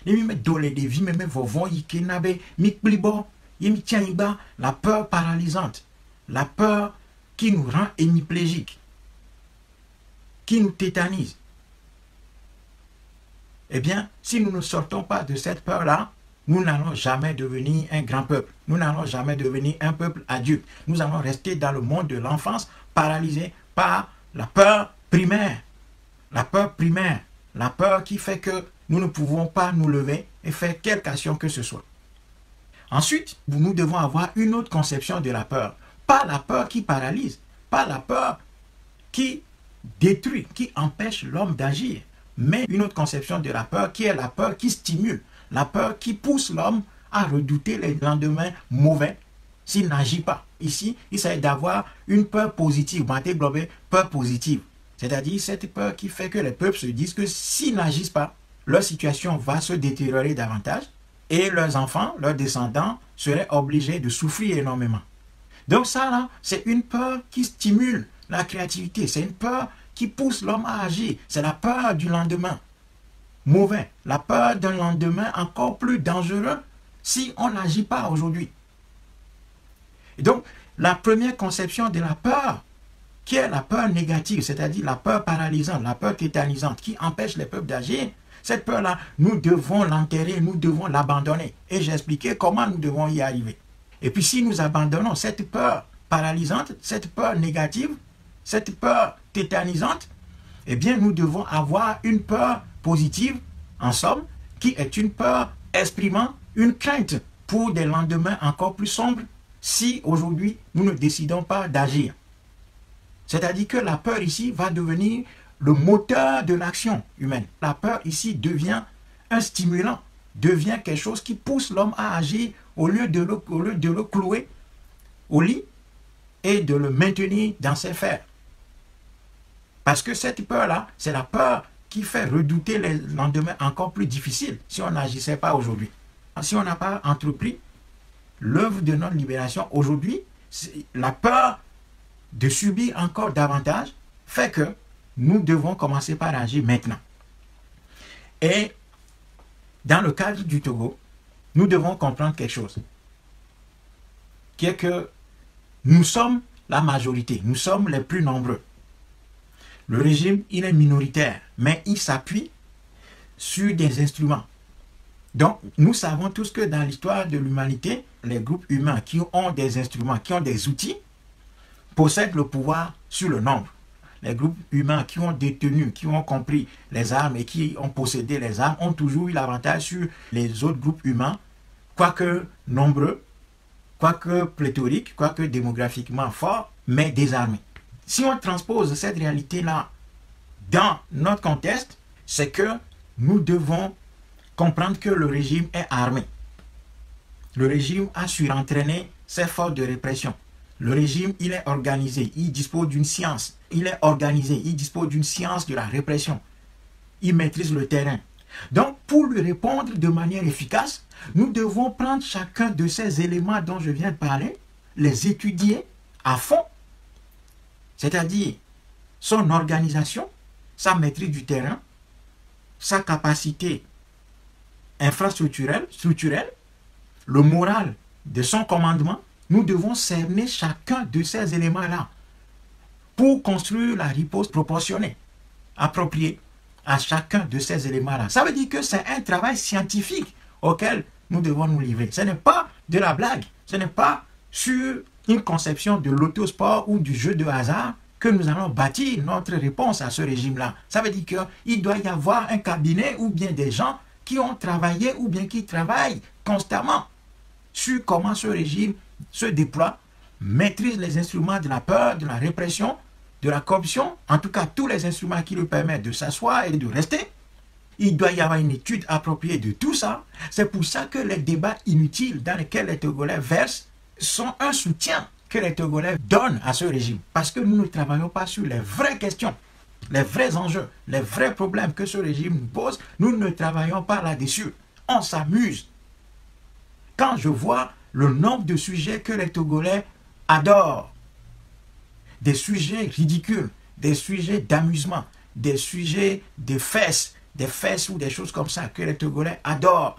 Ne mi me dolé de vie, me vovon yike nabe. Mi plibo. Yemi tianiba. La peur paralysante. La peur qui nous rend hémiplégiques. Qui nous tétanise. Eh bien, si nous ne sortons pas de cette peur-là, nous n'allons jamais devenir un grand peuple. Nous n'allons jamais devenir un peuple adulte. Nous allons rester dans le monde de l'enfance, paralysés par la peur primaire. La peur primaire. La peur qui fait que nous ne pouvons pas nous lever et faire quelque action que ce soit. Ensuite, nous devons avoir une autre conception de la peur. Pas la peur qui paralyse, pas la peur qui détruit, qui empêche l'homme d'agir, mais une autre conception de la peur qui est la peur qui stimule, la peur qui pousse l'homme à redouter les lendemains mauvais s'il n'agit pas. Ici, il s'agit d'avoir une peur positive, peur positive, c'est-à-dire cette peur qui fait que les peuples se disent que s'ils n'agissent pas, leur situation va se détériorer davantage et leurs enfants, leurs descendants seraient obligés de souffrir énormément. Donc ça là, c'est une peur qui stimule la créativité, c'est une peur qui pousse l'homme à agir. C'est la peur du lendemain mauvais, la peur d'un lendemain encore plus dangereux si on n'agit pas aujourd'hui. Et donc, la première conception de la peur, qui est la peur négative, c'est-à-dire la peur paralysante, la peur tétanisante, qui empêche les peuples d'agir, cette peur-là, nous devons l'enterrer, nous devons l'abandonner. Et j'ai expliqué comment nous devons y arriver. Et puis si nous abandonnons cette peur paralysante, cette peur négative, cette peur tétanisante, eh bien, nous devons avoir une peur positive, en somme, qui est une peur exprimant une crainte pour des lendemains encore plus sombres si aujourd'hui nous ne décidons pas d'agir. C'est-à-dire que la peur ici va devenir le moteur de l'action humaine. La peur ici devient un stimulant, devient quelque chose qui pousse l'homme à agir au lieu de le clouer au lit et de le maintenir dans ses fers. Parce que cette peur-là, c'est la peur qui fait redouter les lendemains encore plus difficiles si on n'agissait pas aujourd'hui. Si on n'a pas entrepris l'œuvre de notre libération aujourd'hui, la peur de subir encore davantage fait que nous devons commencer par agir maintenant. Et dans le cadre du Togo, nous devons comprendre quelque chose, qui est que nous sommes la majorité, nous sommes les plus nombreux. Le régime, il est minoritaire, mais il s'appuie sur des instruments. Donc, nous savons tous que dans l'histoire de l'humanité, les groupes humains qui ont des instruments, qui ont des outils, possèdent le pouvoir sur le nombre. Les groupes humains qui ont détenu, qui ont compris les armes et qui ont possédé les armes ont toujours eu l'avantage sur les autres groupes humains, quoique nombreux, quoique pléthoriques, quoique démographiquement forts, mais désarmés. Si on transpose cette réalité-là dans notre contexte, c'est que nous devons comprendre que le régime est armé. Le régime a surentraîné ses forces de répression. Le régime, il est organisé, il dispose d'une science. Il est organisé, il dispose d'une science de la répression. Il maîtrise le terrain. Donc, pour lui répondre de manière efficace, nous devons prendre chacun de ces éléments dont je viens de parler, les étudier à fond, c'est-à-dire son organisation, sa maîtrise du terrain, sa capacité infrastructurelle, le moral de son commandement. Nous devons cerner chacun de ces éléments-là pour construire la riposte proportionnée, appropriée à chacun de ces éléments-là. Ça veut dire que c'est un travail scientifique auquel nous devons nous livrer. Ce n'est pas de la blague, ce n'est pas sur une conception de l'autosport ou du jeu de hasard que nous allons bâtir notre réponse à ce régime-là. Ça veut dire qu'il doit y avoir un cabinet ou bien des gens qui ont travaillé ou bien qui travaillent constamment sur comment ce régime se déploie, maîtrise les instruments de la peur, de la répression, de la corruption, en tout cas tous les instruments qui lui permettent de s'asseoir et de rester. Il doit y avoir une étude appropriée de tout ça. C'est pour ça que les débats inutiles dans lesquels les Togolais versent sont un soutien que les Togolais donnent à ce régime. Parce que nous ne travaillons pas sur les vraies questions, les vrais enjeux, les vrais problèmes que ce régime nous pose. Nous ne travaillons pas là-dessus. On s'amuse. Quand je vois le nombre de sujets que les Togolais adorent, des sujets ridicules, des sujets d'amusement, des sujets de fesses, des fesses ou des choses comme ça que les Togolais adorent,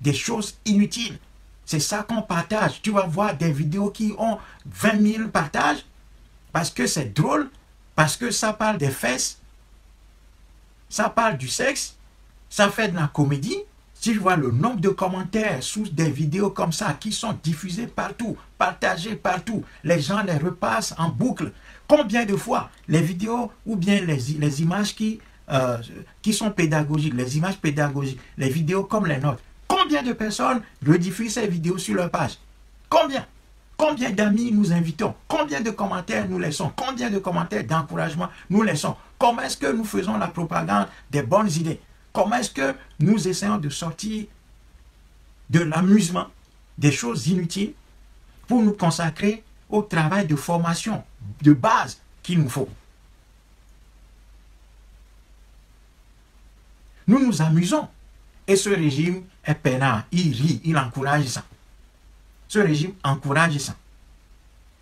des choses inutiles. C'est ça qu'on partage. Tu vas voir des vidéos qui ont 20 000 partages parce que c'est drôle, parce que ça parle des fesses, ça parle du sexe, ça fait de la comédie. Si je vois le nombre de commentaires sous des vidéos comme ça qui sont diffusées partout, partagées partout, les gens les repassent en boucle. Combien de fois les vidéos ou bien les images qui sont pédagogiques, les images pédagogiques, les vidéos comme les nôtres, combien de personnes rediffusent ces vidéos sur leur page? Combien? Combien d'amis nous invitons? Combien de commentaires nous laissons? Combien de commentaires d'encouragement nous laissons? Comment est-ce que nous faisons la propagande des bonnes idées? Comment est-ce que nous essayons de sortir de l'amusement, des choses inutiles, pour nous consacrer au travail de formation de base qu'il nous faut? Nous nous amusons. Et ce régime est peinard. Il rit, il encourage ça. Ce régime encourage ça.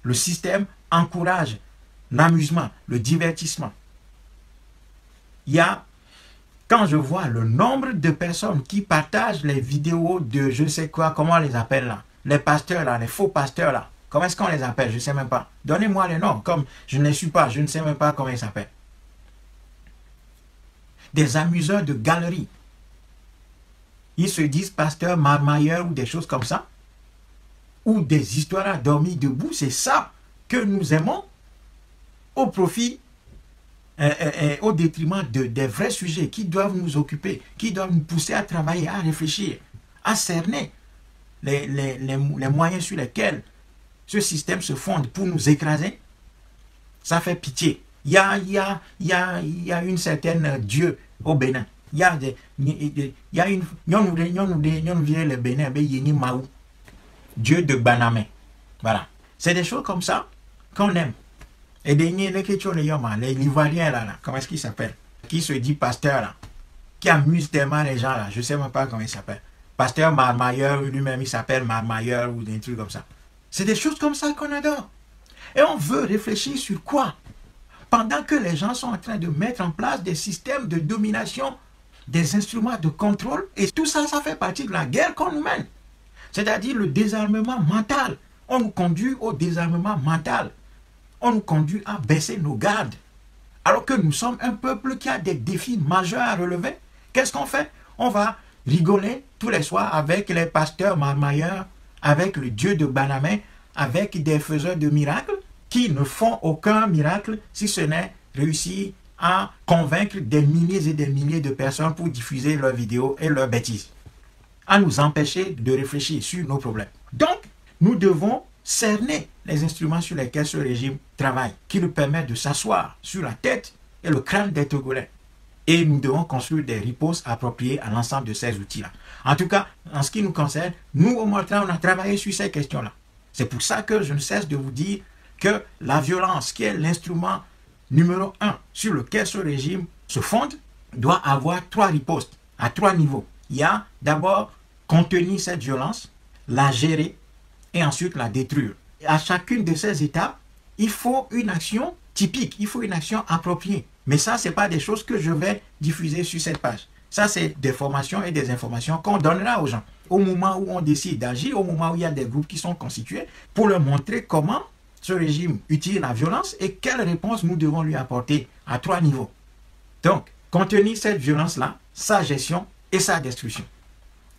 Le système encourage l'amusement, le divertissement. Il y a, quand je vois le nombre de personnes qui partagent les vidéos de je sais quoi, comment on les appelle là, les pasteurs là, les faux pasteurs là, comment est-ce qu'on les appelle? Je ne sais même pas. Donnez-moi les noms, comme je ne les suis pas, je ne sais même pas comment ils s'appellent. Des amuseurs de galeries. Ils se disent pasteurs, marmailleurs ou des choses comme ça. Ou des histoires à dormir debout. C'est ça que nous aimons au profit, au détriment des vrais sujets qui doivent nous occuper, qui doivent nous pousser à travailler, à réfléchir, à cerner les moyens sur lesquels ce système se fonde pour nous écraser. Ça fait pitié. Il y a une certaine Dieu au Bénin. Il y a une le Bénin, Dieu de Banamé. Voilà. C'est des choses comme ça qu'on aime. Et les Ivoiriens là, comment est-ce qu'ils s'appellent? Qui se dit pasteur là, qui amuse tellement les gens là, je ne sais même pas comment il s'appelle. Pasteur Marmailleur, lui-même il s'appelle Marmailleur ou des trucs comme ça. C'est des choses comme ça qu'on adore. Et on veut réfléchir sur quoi? Pendant que les gens sont en train de mettre en place des systèmes de domination, des instruments de contrôle, et tout ça, ça fait partie de la guerre qu'on nous mène. C'est-à-dire le désarmement mental. On nous conduit au désarmement mental. On nous conduit à baisser nos gardes. Alors que nous sommes un peuple qui a des défis majeurs à relever. Qu'est-ce qu'on fait? On va rigoler tous les soirs avec les pasteurs marmailleurs, avec le Dieu de Banamé, avec des faiseurs de miracles. qui ne font aucun miracle si ce n'est réussir à convaincre des milliers et des milliers de personnes pour diffuser leurs vidéos et leurs bêtises, à nous empêcher de réfléchir sur nos problèmes. Donc, nous devons cerner les instruments sur lesquels ce régime travaille, qui lui permettent de s'asseoir sur la tête et le crâne des Togolais. Et nous devons construire des ripostes appropriées à l'ensemble de ces outils-là. En tout cas, en ce qui nous concerne, nous, au Malta, on a travaillé sur ces questions-là. C'est pour ça que je ne cesse de vous dire que la violence, qui est l'instrument numéro 1 sur lequel ce régime se fonde, doit avoir 3 ripostes à 3 niveaux. Il y a d'abord contenir cette violence, la gérer et ensuite la détruire. Et à chacune de ces étapes, il faut une action typique, il faut une action appropriée. Mais ça, ce n'est pas des choses que je vais diffuser sur cette page. Ça, c'est des formations et des informations qu'on donnera aux gens. Au moment où on décide d'agir, au moment où il y a des groupes qui sont constitués, pour leur montrer comment ce régime utilise la violence et quelles réponses nous devons lui apporter à 3 niveaux. Donc, contenir cette violence-là, sa gestion et sa destruction.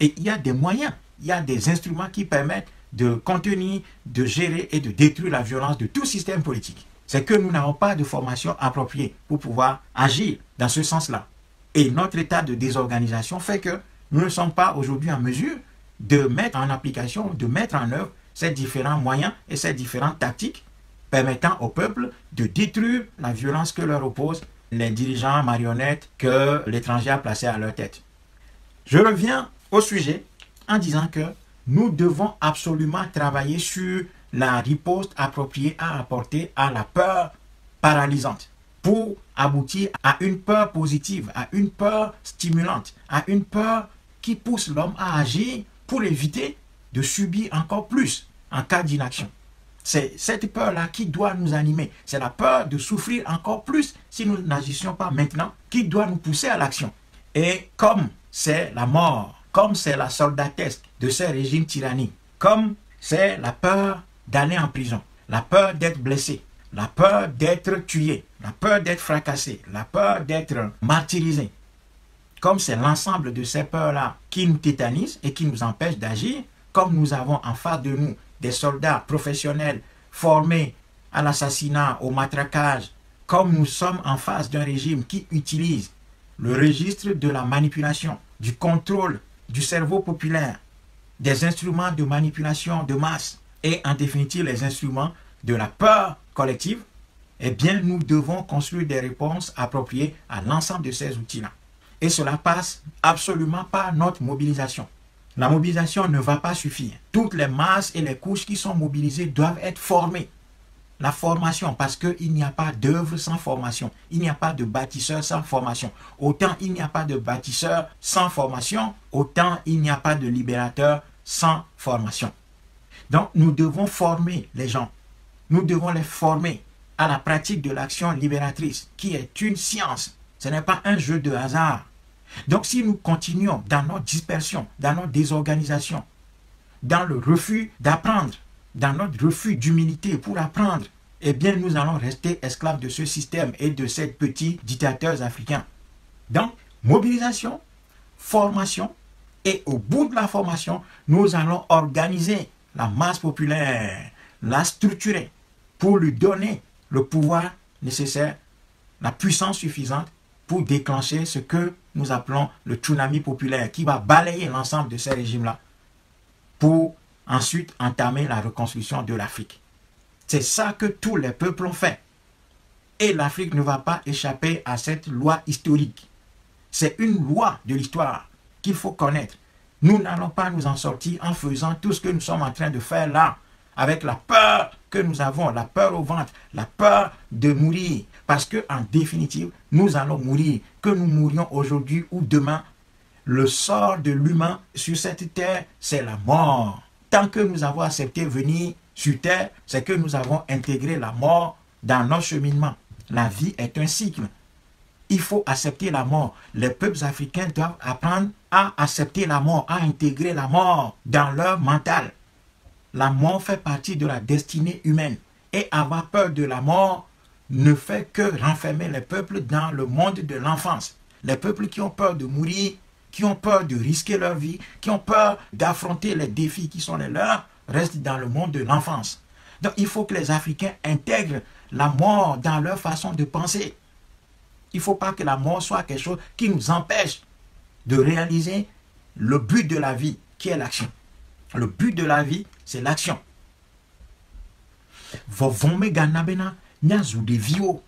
Et il y a des moyens, il y a des instruments qui permettent de contenir, de gérer et de détruire la violence de tout système politique. C'est que nous n'avons pas de formation appropriée pour pouvoir agir dans ce sens-là. Et notre état de désorganisation fait que nous ne sommes pas aujourd'hui en mesure de mettre en application, de mettre en œuvre ces différents moyens et ces différentes tactiques permettant au peuple de détruire la violence que leur opposent les dirigeants marionnettes que l'étranger a placés à leur tête. Je reviens au sujet en disant que nous devons absolument travailler sur la riposte appropriée à apporter à la peur paralysante pour aboutir à une peur positive, à une peur stimulante, à une peur qui pousse l'homme à agir pour éviter de subir encore plus en cas d'inaction. C'est cette peur-là qui doit nous animer. C'est la peur de souffrir encore plus si nous n'agissions pas maintenant qui doit nous pousser à l'action. Et comme c'est la mort, comme c'est la soldatesque de ces régimes tyranniques, comme c'est la peur d'aller en prison, la peur d'être blessé, la peur d'être tué, la peur d'être fracassé, la peur d'être martyrisé, comme c'est l'ensemble de ces peurs-là qui nous tétanisent et qui nous empêchent d'agir, comme nous avons en face de nous des soldats professionnels formés à l'assassinat, au matraquage, comme nous sommes en face d'un régime qui utilise le registre de la manipulation, du contrôle du cerveau populaire, des instruments de manipulation de masse et en définitive les instruments de la peur collective, eh bien nous devons construire des réponses appropriées à l'ensemble de ces outils-là. Et cela passe absolument par notre mobilisation. La mobilisation ne va pas suffire. Toutes les masses et les couches qui sont mobilisées doivent être formées. La formation, parce qu'il n'y a pas d'œuvre sans formation. Il n'y a pas de bâtisseur sans formation. Autant il n'y a pas de bâtisseur sans formation, autant il n'y a pas de libérateur sans formation. Donc nous devons former les gens. Nous devons les former à la pratique de l'action libératrice, qui est une science. Ce n'est pas un jeu de hasard. Donc si nous continuons dans notre dispersion, dans notre désorganisation, dans le refus d'apprendre, dans notre refus d'humilité pour apprendre, eh bien nous allons rester esclaves de ce système et de ces petits dictateurs africains. Donc, mobilisation, formation, et au bout de la formation, nous allons organiser la masse populaire, la structurer pour lui donner le pouvoir nécessaire, la puissance suffisante pour déclencher ce que nous appelons le tsunami populaire qui va balayer l'ensemble de ces régimes-là pour ensuite entamer la reconstruction de l'Afrique. C'est ça que tous les peuples ont fait. Et l'Afrique ne va pas échapper à cette loi historique. C'est une loi de l'histoire qu'il faut connaître. Nous n'allons pas nous en sortir en faisant tout ce que nous sommes en train de faire là, avec la peur que nous avons, la peur au ventre, la peur de mourir. Parce qu'en définitive, nous allons mourir. Que nous mourions aujourd'hui ou demain, le sort de l'humain sur cette terre, c'est la mort. Tant que nous avons accepté venir sur terre, c'est que nous avons intégré la mort dans notre cheminement. La vie est un cycle. Il faut accepter la mort. Les peuples africains doivent apprendre à accepter la mort, à intégrer la mort dans leur mental. La mort fait partie de la destinée humaine. Et avoir peur de la mort ne fait que renfermer les peuples dans le monde de l'enfance. Les peuples qui ont peur de mourir, qui ont peur de risquer leur vie, qui ont peur d'affronter les défis qui sont les leurs, restent dans le monde de l'enfance. Donc il faut que les Africains intègrent la mort dans leur façon de penser. Il ne faut pas que la mort soit quelque chose qui nous empêche de réaliser le but de la vie, qui est l'action. Le but de la vie, c'est l'action. Vovome ganabena nyazu de vio.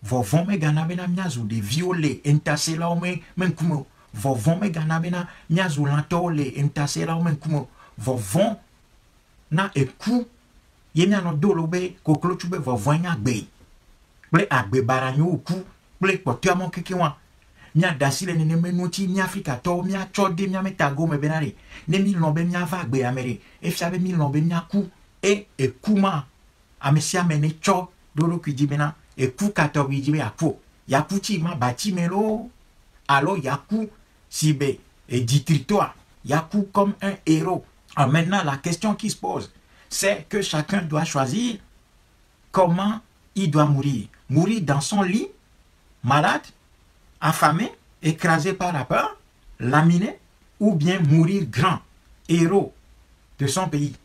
Vovome ganabena nyazu de viole entasela ome menkumo. Vovome ganabena nyazu lantole entasela ome menkumo. Vovon na eku yemia no dolobe koklochube vovonya gbe. Ple agbe baranyo ku ple potiamo kekewa. Mia dasile nene menuti mi Afrika to mia chode mia metago me benare. Ne mi lombe mia vagbe amere. E fiabe mi lombe mia ku e kuma amesia mene cho dolo kujibena e ku kato wijibe apo. Yaku ti ma bati melo. Alors yaku sibe et ditritoa. Yaku comme un héros. Alors maintenant la question qui se pose, c'est que chacun doit choisir comment il doit mourir. Mourir dans son lit, malade, affamé, écrasé par la peur, laminé, ou bien mourir grand, héros de son pays,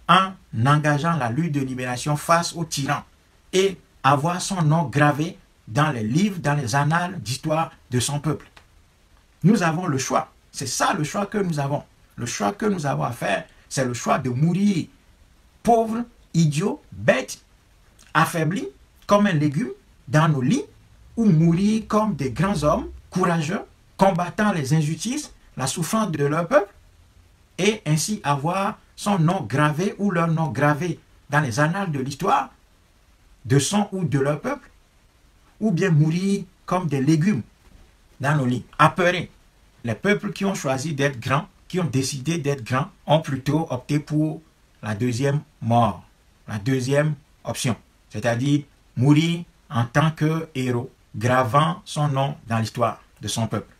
en engageant la lutte de libération face aux tyrans et avoir son nom gravé dans les livres, dans les annales d'histoire de son peuple. Nous avons le choix. C'est ça le choix que nous avons. Le choix que nous avons à faire, c'est le choix de mourir pauvre, idiot, bête, affaibli, comme un légume, dans nos lits, ou mourir comme des grands hommes, courageux, combattant les injustices, la souffrance de leur peuple, et ainsi avoir son nom gravé ou leur nom gravé dans les annales de l'histoire de son ou de leur peuple, ou bien mourir comme des légumes dans nos lits, apeurés. Les peuples qui ont choisi d'être grands, qui ont décidé d'être grands, ont plutôt opté pour la deuxième mort, la deuxième option, c'est-à-dire mourir en tant que héros, gravant son nom dans l'histoire de son peuple.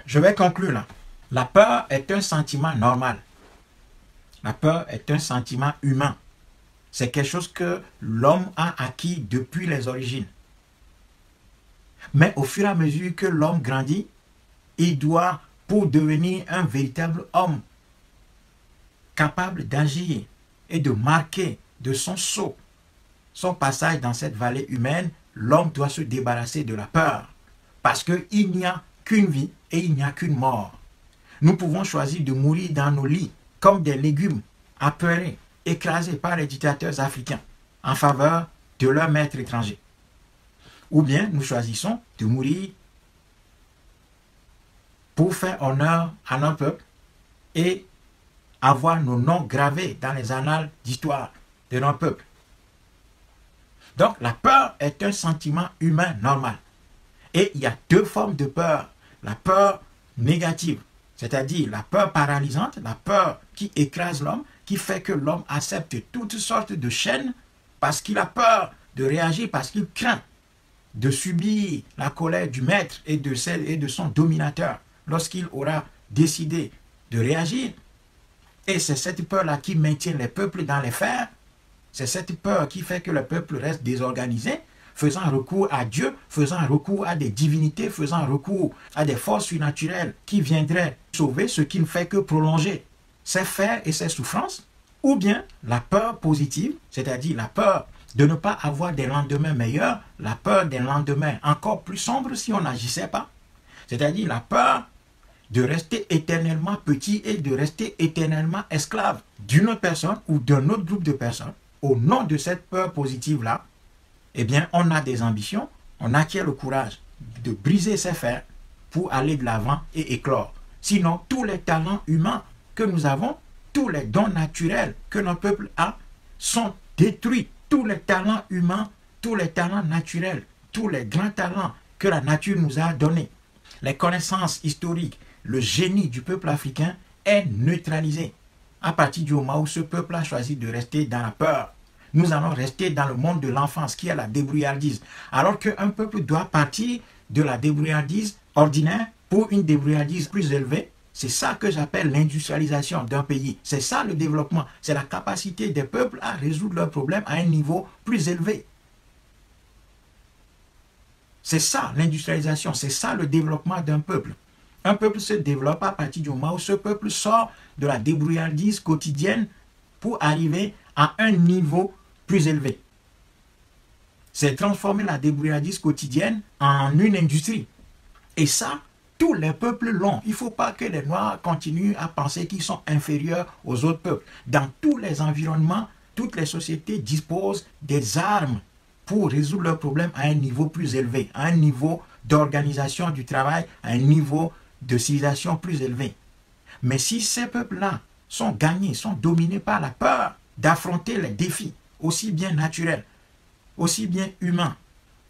Je vais conclure là. La peur est un sentiment normal. La peur est un sentiment humain. C'est quelque chose que l'homme a acquis depuis les origines. Mais au fur et à mesure que l'homme grandit, il doit, pour devenir un véritable homme, capable d'agir et de marquer de son sceau son passage dans cette vallée humaine, l'homme doit se débarrasser de la peur. Parce qu'il n'y a qu'une vie et il n'y a qu'une mort. Nous pouvons choisir de mourir dans nos lits, comme des légumes, apeurés, écrasés par les dictateurs africains, en faveur de leurs maîtres étrangers. Ou bien nous choisissons de mourir pour faire honneur à notre peuple et avoir nos noms gravés dans les annales d'histoire de notre peuple. Donc la peur est un sentiment humain normal. Et il y a deux formes de peur. La peur négative, c'est-à-dire la peur paralysante, la peur qui écrase l'homme, qui fait que l'homme accepte toutes sortes de chaînes parce qu'il a peur de réagir, parce qu'il craint de subir la colère du maître et de son dominateur lorsqu'il aura décidé de réagir. Et c'est cette peur-là qui maintient les peuples dans les fers. C'est cette peur qui fait que le peuple reste désorganisé, faisant recours à Dieu, faisant recours à des divinités, faisant recours à des forces surnaturelles qui viendraient sauver, ce qui ne fait que prolonger ses fers et ses souffrances. Ou bien la peur positive, c'est-à-dire la peur de ne pas avoir des lendemains meilleurs, la peur des lendemains encore plus sombres si on n'agissait pas. C'est-à-dire la peur de rester éternellement petit et de rester éternellement esclave d'une autre personne ou d'un autre groupe de personnes. Au nom de cette peur positive-là, eh bien, on a des ambitions, on acquiert le courage de briser ses fers pour aller de l'avant et éclore. Sinon, tous les talents humains que nous avons, tous les dons naturels que notre peuple a, sont détruits. Tous les talents humains, tous les talents naturels, tous les grands talents que la nature nous a donnés, les connaissances historiques, le génie du peuple africain est neutralisé. À partir du moment où ce peuple a choisi de rester dans la peur, nous allons rester dans le monde de l'enfance qui est la débrouillardise. Alors qu'un peuple doit partir de la débrouillardise ordinaire pour une débrouillardise plus élevée. C'est ça que j'appelle l'industrialisation d'un pays. C'est ça le développement. C'est la capacité des peuples à résoudre leurs problèmes à un niveau plus élevé. C'est ça l'industrialisation, c'est ça le développement d'un peuple. Un peuple se développe à partir du moment où ce peuple sort de la débrouillardise quotidienne pour arriver à un niveau plus élevé. C'est transformer la débrouillardise quotidienne en une industrie. Et ça, tous les peuples l'ont. Il ne faut pas que les Noirs continuent à penser qu'ils sont inférieurs aux autres peuples. Dans tous les environnements, toutes les sociétés disposent des armes pour résoudre leurs problèmes à un niveau plus élevé, à un niveau d'organisation du travail, à un niveau de civilisation plus élevé. Mais si ces peuples-là sont gagnés, sont dominés par la peur d'affronter les défis, aussi bien naturels, aussi bien humains,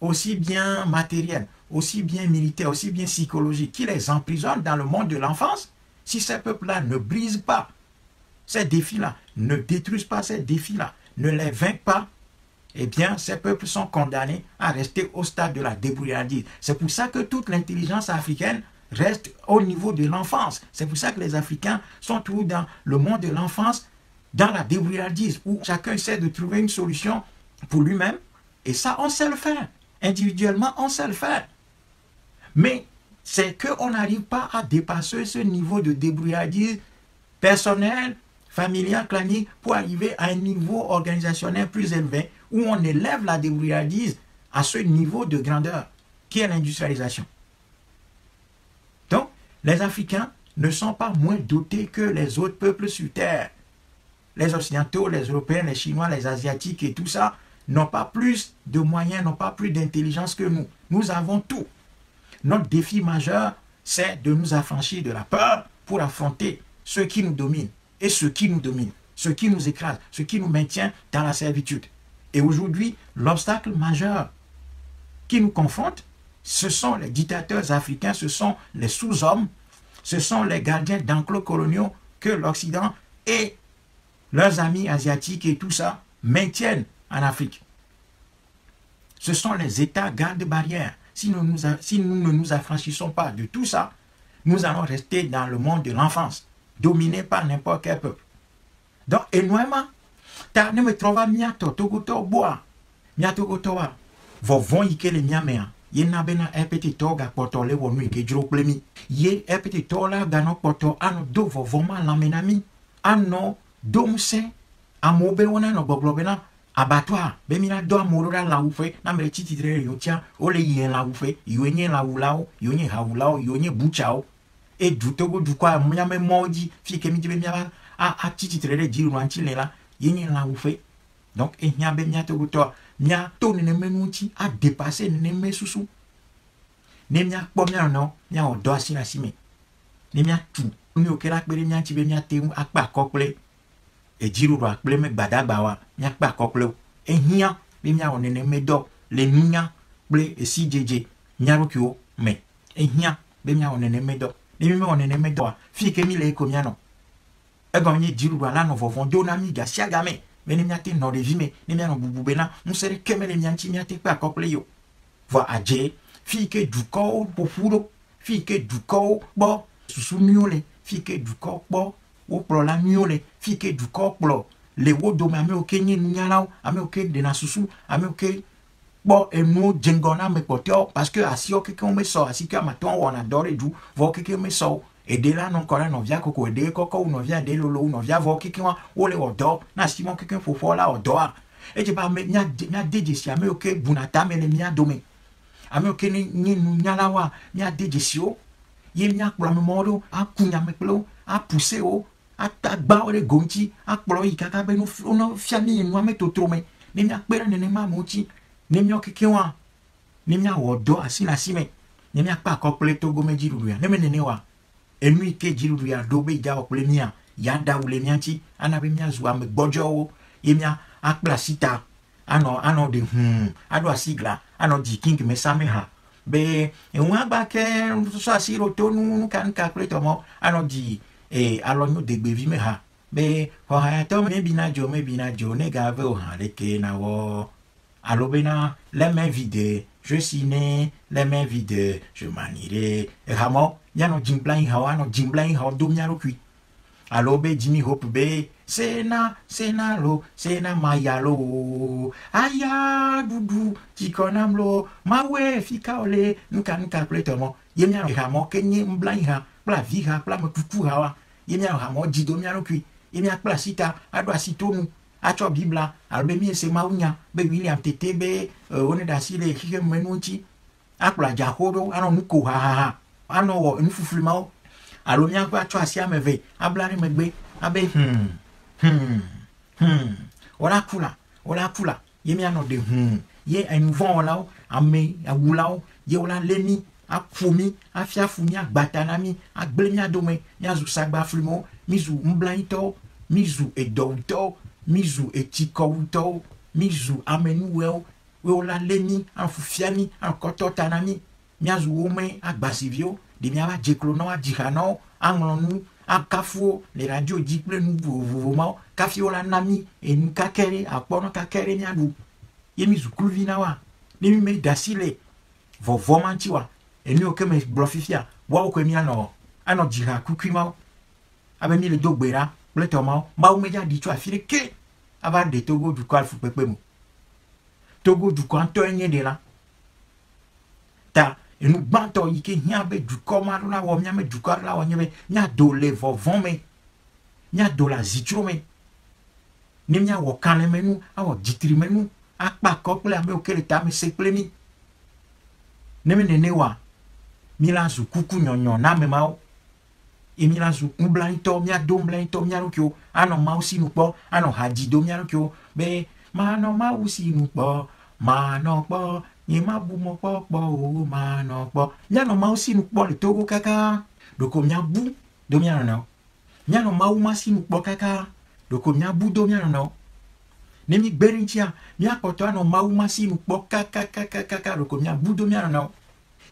aussi bien matériels, aussi bien militaires, aussi bien psychologiques, qui les emprisonnent dans le monde de l'enfance, si ces peuples-là ne brisent pas ces défis-là, ne détruisent pas ces défis-là, ne les vainquent pas, eh bien, ces peuples sont condamnés à rester au stade de la débrouillardise. C'est pour ça que toute l'intelligence africaine reste au niveau de l'enfance. C'est pour ça que les Africains sont toujours dans le monde de l'enfance, dans la débrouillardise, où chacun essaie de trouver une solution pour lui-même. Et ça, on sait le faire. Individuellement, on sait le faire. Mais c'est qu'on n'arrive pas à dépasser ce niveau de débrouillardise personnelle, familiale, clanique, pour arriver à un niveau organisationnel plus élevé, où on élève la débrouillardise à ce niveau de grandeur, qui est l'industrialisation. Donc, les Africains ne sont pas moins dotés que les autres peuples sur Terre. Les Occidentaux, les Européens, les Chinois, les Asiatiques et tout ça n'ont pas plus de moyens, n'ont pas plus d'intelligence que nous. Nous avons tout. Notre défi majeur, c'est de nous affranchir de la peur pour affronter ceux qui nous dominent et ceux qui nous dominent, ceux qui nous écrasent, ceux qui nous maintiennent dans la servitude. Et aujourd'hui, l'obstacle majeur qui nous confronte, ce sont les dictateurs africains, ce sont les sous-hommes, ce sont les gardiens d'enclos coloniaux que l'Occident et leurs amis asiatiques et tout ça maintiennent en Afrique. Ce sont les États garde-barrières. Si nous ne nous affranchissons pas de tout ça, nous allons rester dans le monde de l'enfance, dominé par n'importe quel peuple. Donc, énormément, ta ne me trouva miato, togoto boa, miato gotoa, vovon ike le miamea, ye nabena epeti toga poto le wonu ike jro plemi, ye epeti tola gano poto ano do vovoma lamenami, ano domse, amobe wana no boglobena, abattoir, bemina do amorora la ufe, na mere tititre yotia, ole yen la ufe, yonye la ulao, yonye haulao, yonye buchao, et du togo du quoi, miame moji, fi kemi dibe miaba, a tititre de jiru anchile la, yenye la ufe. Donc, et nya be mia togo to, mia to ne menuti, a dépassé ne me susu. Ne mia pomia no, mia o do asina sime. Ne mia tu, ni okela kbere mia tibe mia te akpa kokle. Et jiru ro akple me gbadagbawa mia kpa kokle e hia be mia onene me do le nia ble e si jeje mia ro kyo me e hia be mia onene me do le mi me onene me do fi ke mi le ko mia no e go nye jiru ro ala no vovon do na mi ga siaga me ni mia te no de vi me ni mia no bubu be na musere kemele mia nti mia te kpa kokle yo vo aje fi ke du ko po furo fi ke du ko bo susu miole fi ke du ko bo o pro la miole fi ke du ko pro le wo do ma me o ke nyi nyala ame o ke de na susu ame o ke bo enu jengona me potio parce que asi o ke on me so asi ka maton wona dore du vo ke me so e de la non kora no via koko de koko no via de lolo no via vo ke wa o le odo na si mon ke fo fo la odo a e je ba me nya deje si ame o ke bunata me le mia do me ame o ke ni nyala wa nya deje si o ye mia kpla me modo a kunya me kplo a pousser o atagba ore gonti akplo yi kaka be no fiami enu ame totrome ne mia kpera ne ma mochi ne mia kekewa ne mia wodo asina sime ne mia pa kople to go meji ruya ne menene wa enu ike jiru ya do be ja ople mia ya da ule mianti ana be mia zu ame gbojo ye mia akpla sita ano de ado asigla ano di king me same ha be enwa agba ke so asiro tonu kan calculate mo ano di alors nous dégbevi me ha be ho ha to me bina jo ne gave o ha le ke na wo alobena les mains vides je signe les mains vides je manirai ramo ya no jimblan ha no jimblan ha do nya ro kui alobe jimi hope be sena lo sena mayalo aya dudu tikonam lo mawe fika ole nuka plate mo yemya ha mo kenye mblan ha pla vi ha pla mo tutu ha wa yemia ha mo jido mia no kui yemia pla sita ado asitonu acho Bibla, albe mi se maunya, be William Tete, be one da si le kike menunchi, akula jahodo, ano nuko ha, ano nfufulmao, alo mi akwa acho asia meve, ablari megbe, abe Ola kula, ye mi ano de ye envon lao, ame, agulao, ye ola leni, akfomi, afiafumi, agbatanami, agblemi adome, miazu sagba flimo, mizu mblaito, mizu edouto, mizu etikouto, mizu amenuweo, we ola leni, anfufiani, ankototanami, miazu ome, agbasivio, de miaba jeklono, adjihano, anglonu, akafuo, les radios diple nous vovomao, kafiola nami, et nous kakere, apono kakere miadu, yemizu kulvinawa, nimi me dasile, vovomantiwa, et nous que me blofifia, wa ko mi ano jira kukwimao, abe mi le dogbera, bletomao, ba umeja ditu afire ke, aba de Togo du kwal fu pepemo. Togo du kwanto enye de la. Ta et nous banto yike nyabe du koma la wo nyame du kwal la wo nyame nya do le vovome. Nya do la zitrome. Ni nya wo kanle menu, awo ditri menu, akpa kople ame okele ta me seplemi. Neme nenewa milazu kuku nyonyo na me mao. E milazu mblanito mia do mblanito mia rokyo ano mausi nupo ano hajido mia rokyo be mano mausi nupo mano po ye mabu mo po o mano po miano mausi nupo le Togo kaka doko mia bu do mia no miano mau masi nupo kaka doko mia bu do mia no nemi berintia mia poto ano mau masi nupo kaka doko mia bu do mia no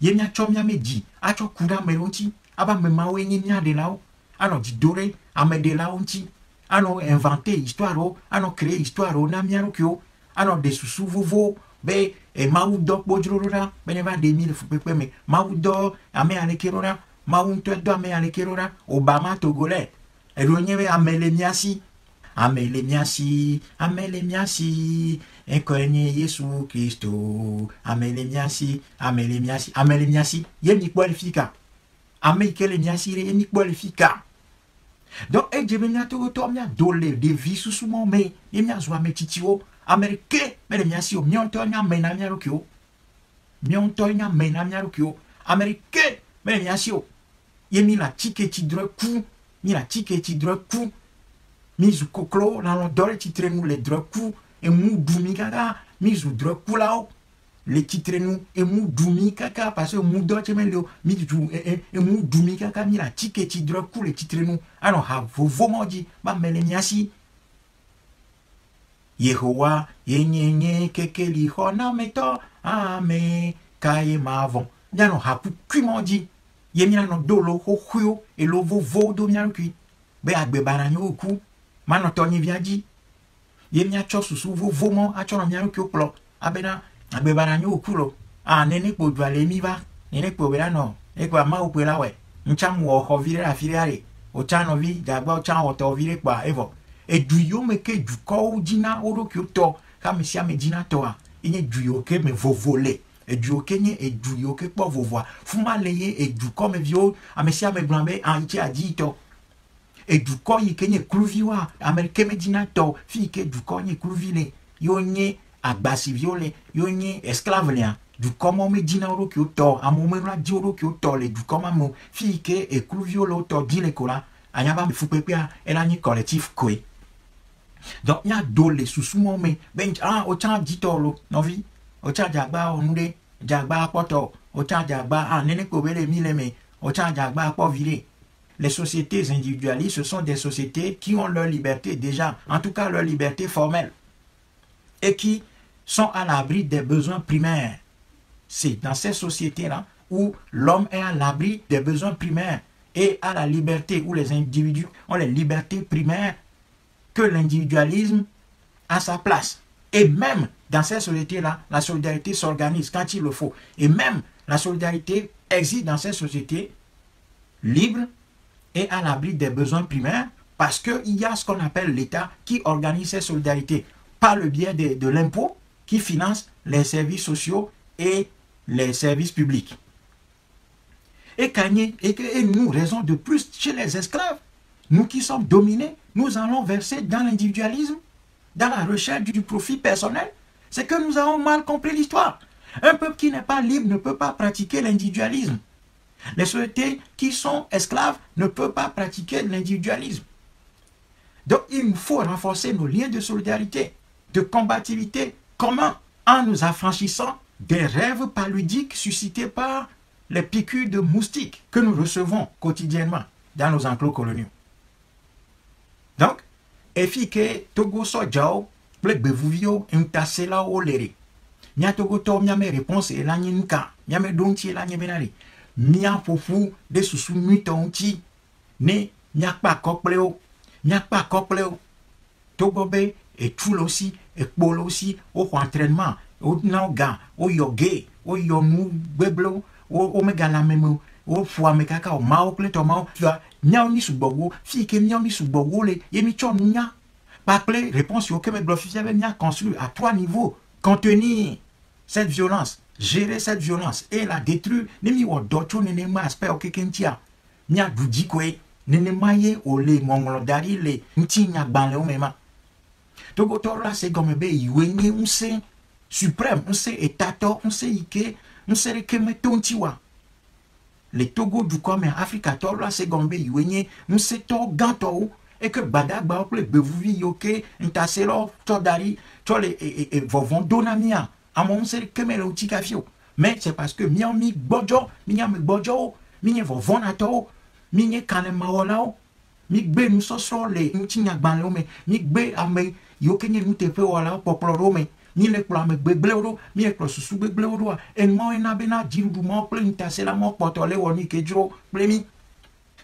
ye mia cho mia meji acho kura melonti aba me mawe ni mia de lao ano didore ame de lao nti ano inventer histoire o ano créer histoire o na mia rokyo ano de susu vovo be e mau do bojrora be ne va de mille fu pepe me mau do ame ale kerora mau nto do ame ale kerora Obama togolais e lo nyebe amele miasi enkonye Yesu Kristo amele miasi ye ni qualifica ame kele miasi ye ni qualifica donc e jebe nya to mia dole de vie sous mon me ye mia zo ame titio amerike me le miasi o mionto nya mena mia rokyo amerike me le miasi o ye mi la tiketi droku mizu koklo na lo dole titrenu le droku e mu dumi kaka mizu droku lao le titrenu e mu dumi kaka parce que mu do chemelio mizu e mu dumi kaka mi la tiketi droku le titrenu ano ha vovo moji ba mele miasi Yehowa yenyenye kekeli hona meto ame kaye mavon yano ha ku moji yemina no dolo ho huyo e lo vovo do miano kui be agbe baranyo ku mano toni viaji yemia cho susu vomo acho no miano ki oplo abena agbe baranyo okulo nene po dwale mi ba nene po bera no e kwa ma opela we ncham wo ho vire afiriare o chano vi jagba o chan to vire kwa evo e duyo me ke du ko jina oro ki to ka me sia me jina to a inye duyo ke me vovole e duyo ke nye e duyo ke po vovoa fuma leye e du ko me vio a me sia me blambe an ichi aji to e du ko yi ke nye kluviwa amerike me jina to fi ke du ko nye kluvile yo nye agbasi viole yo nye esclave le du ko mo me jina oro ki to amo me ra di oro ki to le du ko ma mo fi ke e kluviolo to di le kola anyaba me fupepia ela ni collectif kwe. Donc il y a dole susumo me ben o chan ditolo novi o chan jagba onure jagba poto o chan jagba nene ko bele mile me o chan jagba po vire. Les sociétés individualistes, ce sont des sociétés qui ont leur liberté déjà, en tout cas leur liberté formelle, et qui sont à l'abri des besoins primaires. C'est dans ces sociétés-là où l'homme est à l'abri des besoins primaires et à la liberté, où les individus ont les libertés primaires, que l'individualisme a sa place. Et même dans ces sociétés-là, la solidarité s'organise quand il le faut. Et même la solidarité existe dans ces sociétés libres et à l'abri des besoins primaires, parce qu'il y a ce qu'on appelle l'État qui organise ces solidarités par le biais de l'impôt qui finance les services sociaux et les services publics. Et nous, raison de plus chez les esclaves, nous qui sommes dominés, nous allons verser dans l'individualisme, dans la recherche du profit personnel, c'est que nous avons mal compris l'histoire. Un peuple qui n'est pas libre ne peut pas pratiquer l'individualisme. Les sociétés qui sont esclaves ne peuvent pas pratiquer l'individualisme. Donc il nous faut renforcer nos liens de solidarité, de combativité communs, en nous affranchissant des rêves paludiques suscités par les piqûres de moustiques que nous recevons quotidiennement dans nos enclos coloniaux. Donc, efficace Togo Sojao, Blek Bevuvio, Intasela Olere. Nya Togo to mia me réponse et la nka, mia me donti la benari. Mia fofu de susu mutonti, ne mia pa kopleo, mia pa kopleo. Togo be et tout aussi, et polo aussi, au entraînement, au nanga, au yoga, au yomu, beblo, au megala memo, au foie mekaka, au mao, kleto mao, tu as nya mi subogo, fi ke nya mi subogo le, yemi chon nya. Par clé, réponse au Québec l'officiel nya construit à 3 niveaux. Contenir cette violence, gérer cette violence et la détruire. Nemi wo docho nene ma aspect au kekentia. Nya dudi kwe, nene maye ole mongolo dari le, nti nya banle o mema. Togo tola c'est comme be iwenye on sait suprême, on sait étato, on sait ike, on sait rekeme tontiwa. Les Togo du comme Africa tola c'est comme be iwenye, on sait to ganto et que badak ba le bevuvi yoke, ntaselo to dari, to le et vovon donamia. À mon sait rekeme le utikafio. Mais c'est parce que mi bojo, mi vovon ato, mi kane maolao. Mi gbe nous sosro le ntinya gbanle me mi gbe ame yo kenye nous te pe wala popolo me mi le kula me gbe blero mi e susu gbe blero en mo ena bena jiru mo ple ntase la mo potole woni kejro plemi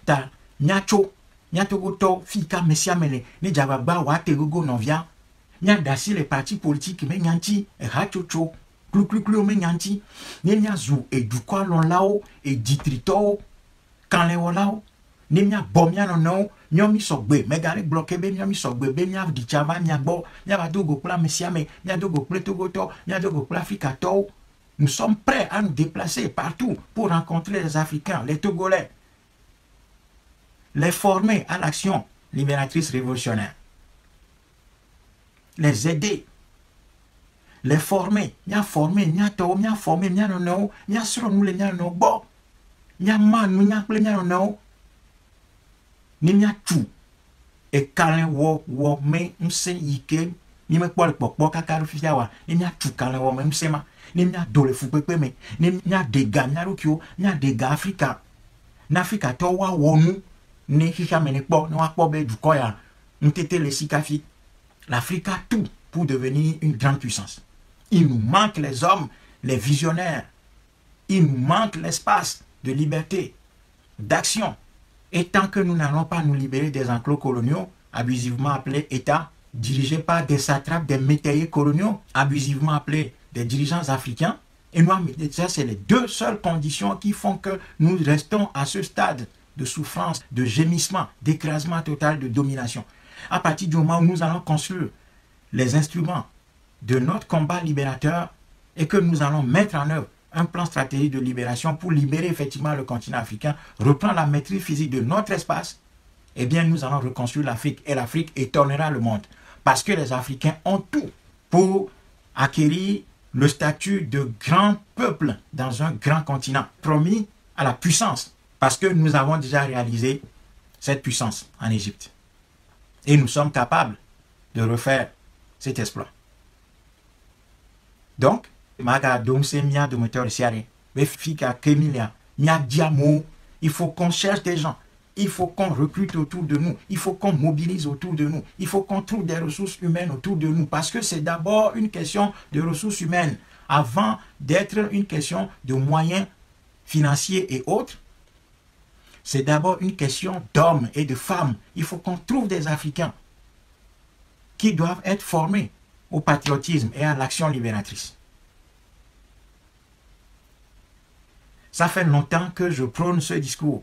ta nyacho goto fika mesia mele ni jababa wa te gogo novia nya dasi les partis politiques me nyanti e hachocho klu me nyanti ni nyazu e du kwa lon lao e ditrito kan le wolao ni mia bomia no nyomi sogbe megare bloqué be nyomi sogbe be mia di chama mia bo mia ba dogo pla mesia me mia dogo pla Togo to mia dogo pla Africa to. Nous sommes prêts à nous déplacer partout pour rencontrer les Africains, les Togolais, les former à l'action libératrice révolutionnaire, les aider, les former, mia former, mia to, mia former, mia no, mia sro nous les mia no bo, mia man, mia ple mia no. Ni mia tu e kalen wo me mse yike ni me kwa le popo kaka rufia wa ni mia tu kalen wo me mse ma ni mia dole fu pepe me ni mia dega mia rokio mia dega Africa na Africa to wa wonu ni hicha me ne po ni wa po be du koya ntete le sikafi. L'Afrique a tout pour devenir une grande puissance. Il nous manque les hommes, les visionnaires. Il nous manque l'espace de liberté, d'action. Et tant que nous n'allons pas nous libérer des enclos coloniaux, abusivement appelés États, dirigés par des satrapes, des métayers coloniaux, abusivement appelés des dirigeants africains, et nous, ça c'est les deux seules conditions qui font que nous restons à ce stade de souffrance, de gémissement, d'écrasement total, de domination. À partir du moment où nous allons construire les instruments de notre combat libérateur et que nous allons mettre en œuvre un plan stratégique de libération pour libérer effectivement le continent africain, reprendre la maîtrise physique de notre espace, eh bien nous allons reconstruire l'Afrique et l'Afrique étonnera le monde. Parce que les Africains ont tout pour acquérir le statut de grand peuple dans un grand continent, promis à la puissance, parce que nous avons déjà réalisé cette puissance en Égypte. Et nous sommes capables de refaire cet exploit. Donc, Maga Domse Mia de moteur Siare, Befika Kemilia, Mia Diamo, il faut qu'on cherche des gens, il faut qu'on recrute autour de nous, il faut qu'on mobilise autour de nous, il faut qu'on trouve des ressources humaines autour de nous, parce que c'est d'abord une question de ressources humaines, avant d'être une question de moyens financiers et autres. C'est d'abord une question d'hommes et de femmes. Il faut qu'on trouve des Africains qui doivent être formés au patriotisme et à l'action libératrice. Ça fait longtemps que je prône ce discours,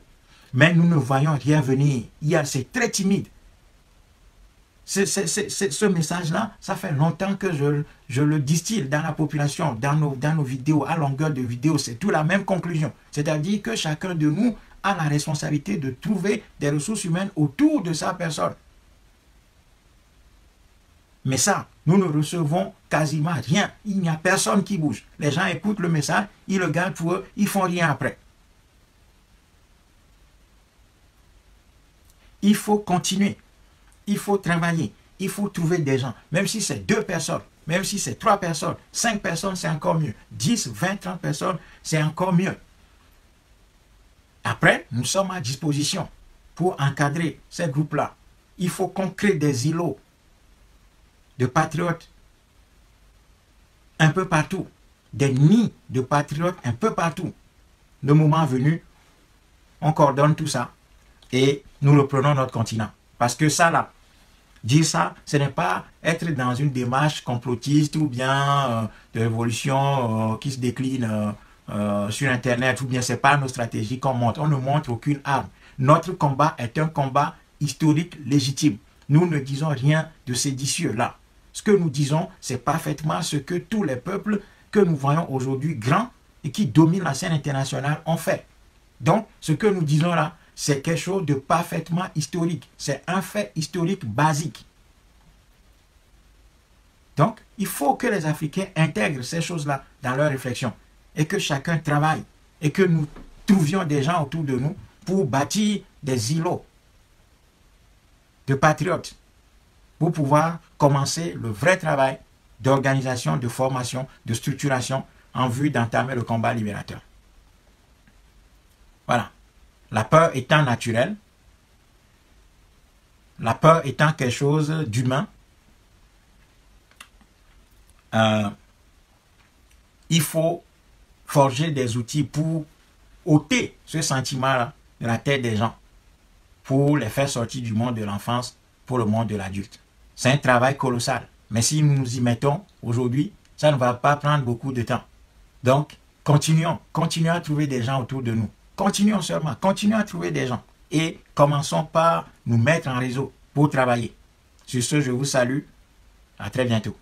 mais nous ne voyons rien venir. C'est très timide. Ce message-là, ça fait longtemps que je le distille dans la population, dans nos vidéos, à longueur de vidéos. C'est tout la même conclusion. C'est-à-dire que chacun de nous a la responsabilité de trouver des ressources humaines autour de sa personne. Mais ça, nous ne recevons quasiment rien. Il n'y a personne qui bouge. Les gens écoutent le message, ils le gardent pour eux, ils font rien après. Il faut continuer. Il faut travailler. Il faut trouver des gens. Même si c'est 2 personnes, même si c'est 3 personnes, 5 personnes, c'est encore mieux. 10, 20, 30 personnes, c'est encore mieux. Après, nous sommes à disposition pour encadrer ces groupes-là. Il faut qu'on crée des îlots de patriotes un peu partout. Des nids de patriotes un peu partout. Le moment venu, on coordonne tout ça et nous reprenons notre continent. Parce que ça là, dire ça, ce n'est pas être dans une démarche complotiste ou bien de révolution qui se décline sur Internet, ou bien ce n'est pas nos stratégies qu'on montre. On ne montre aucune arme. Notre combat est un combat historique légitime. Nous ne disons rien de séditieux là. Ce que nous disons, c'est parfaitement ce que tous les peuples que nous voyons aujourd'hui grands et qui dominent la scène internationale ont fait. Donc, ce que nous disons là, c'est quelque chose de parfaitement historique. C'est un fait historique basique. Donc, il faut que les Africains intègrent ces choses-là dans leur réflexion et que chacun travaille et que nous trouvions des gens autour de nous pour bâtir des îlots de patriotes pour pouvoir commencer le vrai travail d'organisation, de formation, de structuration en vue d'entamer le combat libérateur. Voilà. La peur étant naturelle, la peur étant quelque chose d'humain, il faut forger des outils pour ôter ce sentiment-là de la tête des gens, pour les faire sortir du monde de l'enfance pour le monde de l'adulte. C'est un travail colossal. Mais si nous nous y mettons aujourd'hui, ça ne va pas prendre beaucoup de temps. Donc, continuons à trouver des gens autour de nous. Continuons à trouver des gens. Et commençons par nous mettre en réseau pour travailler. Sur ce, je vous salue. À très bientôt.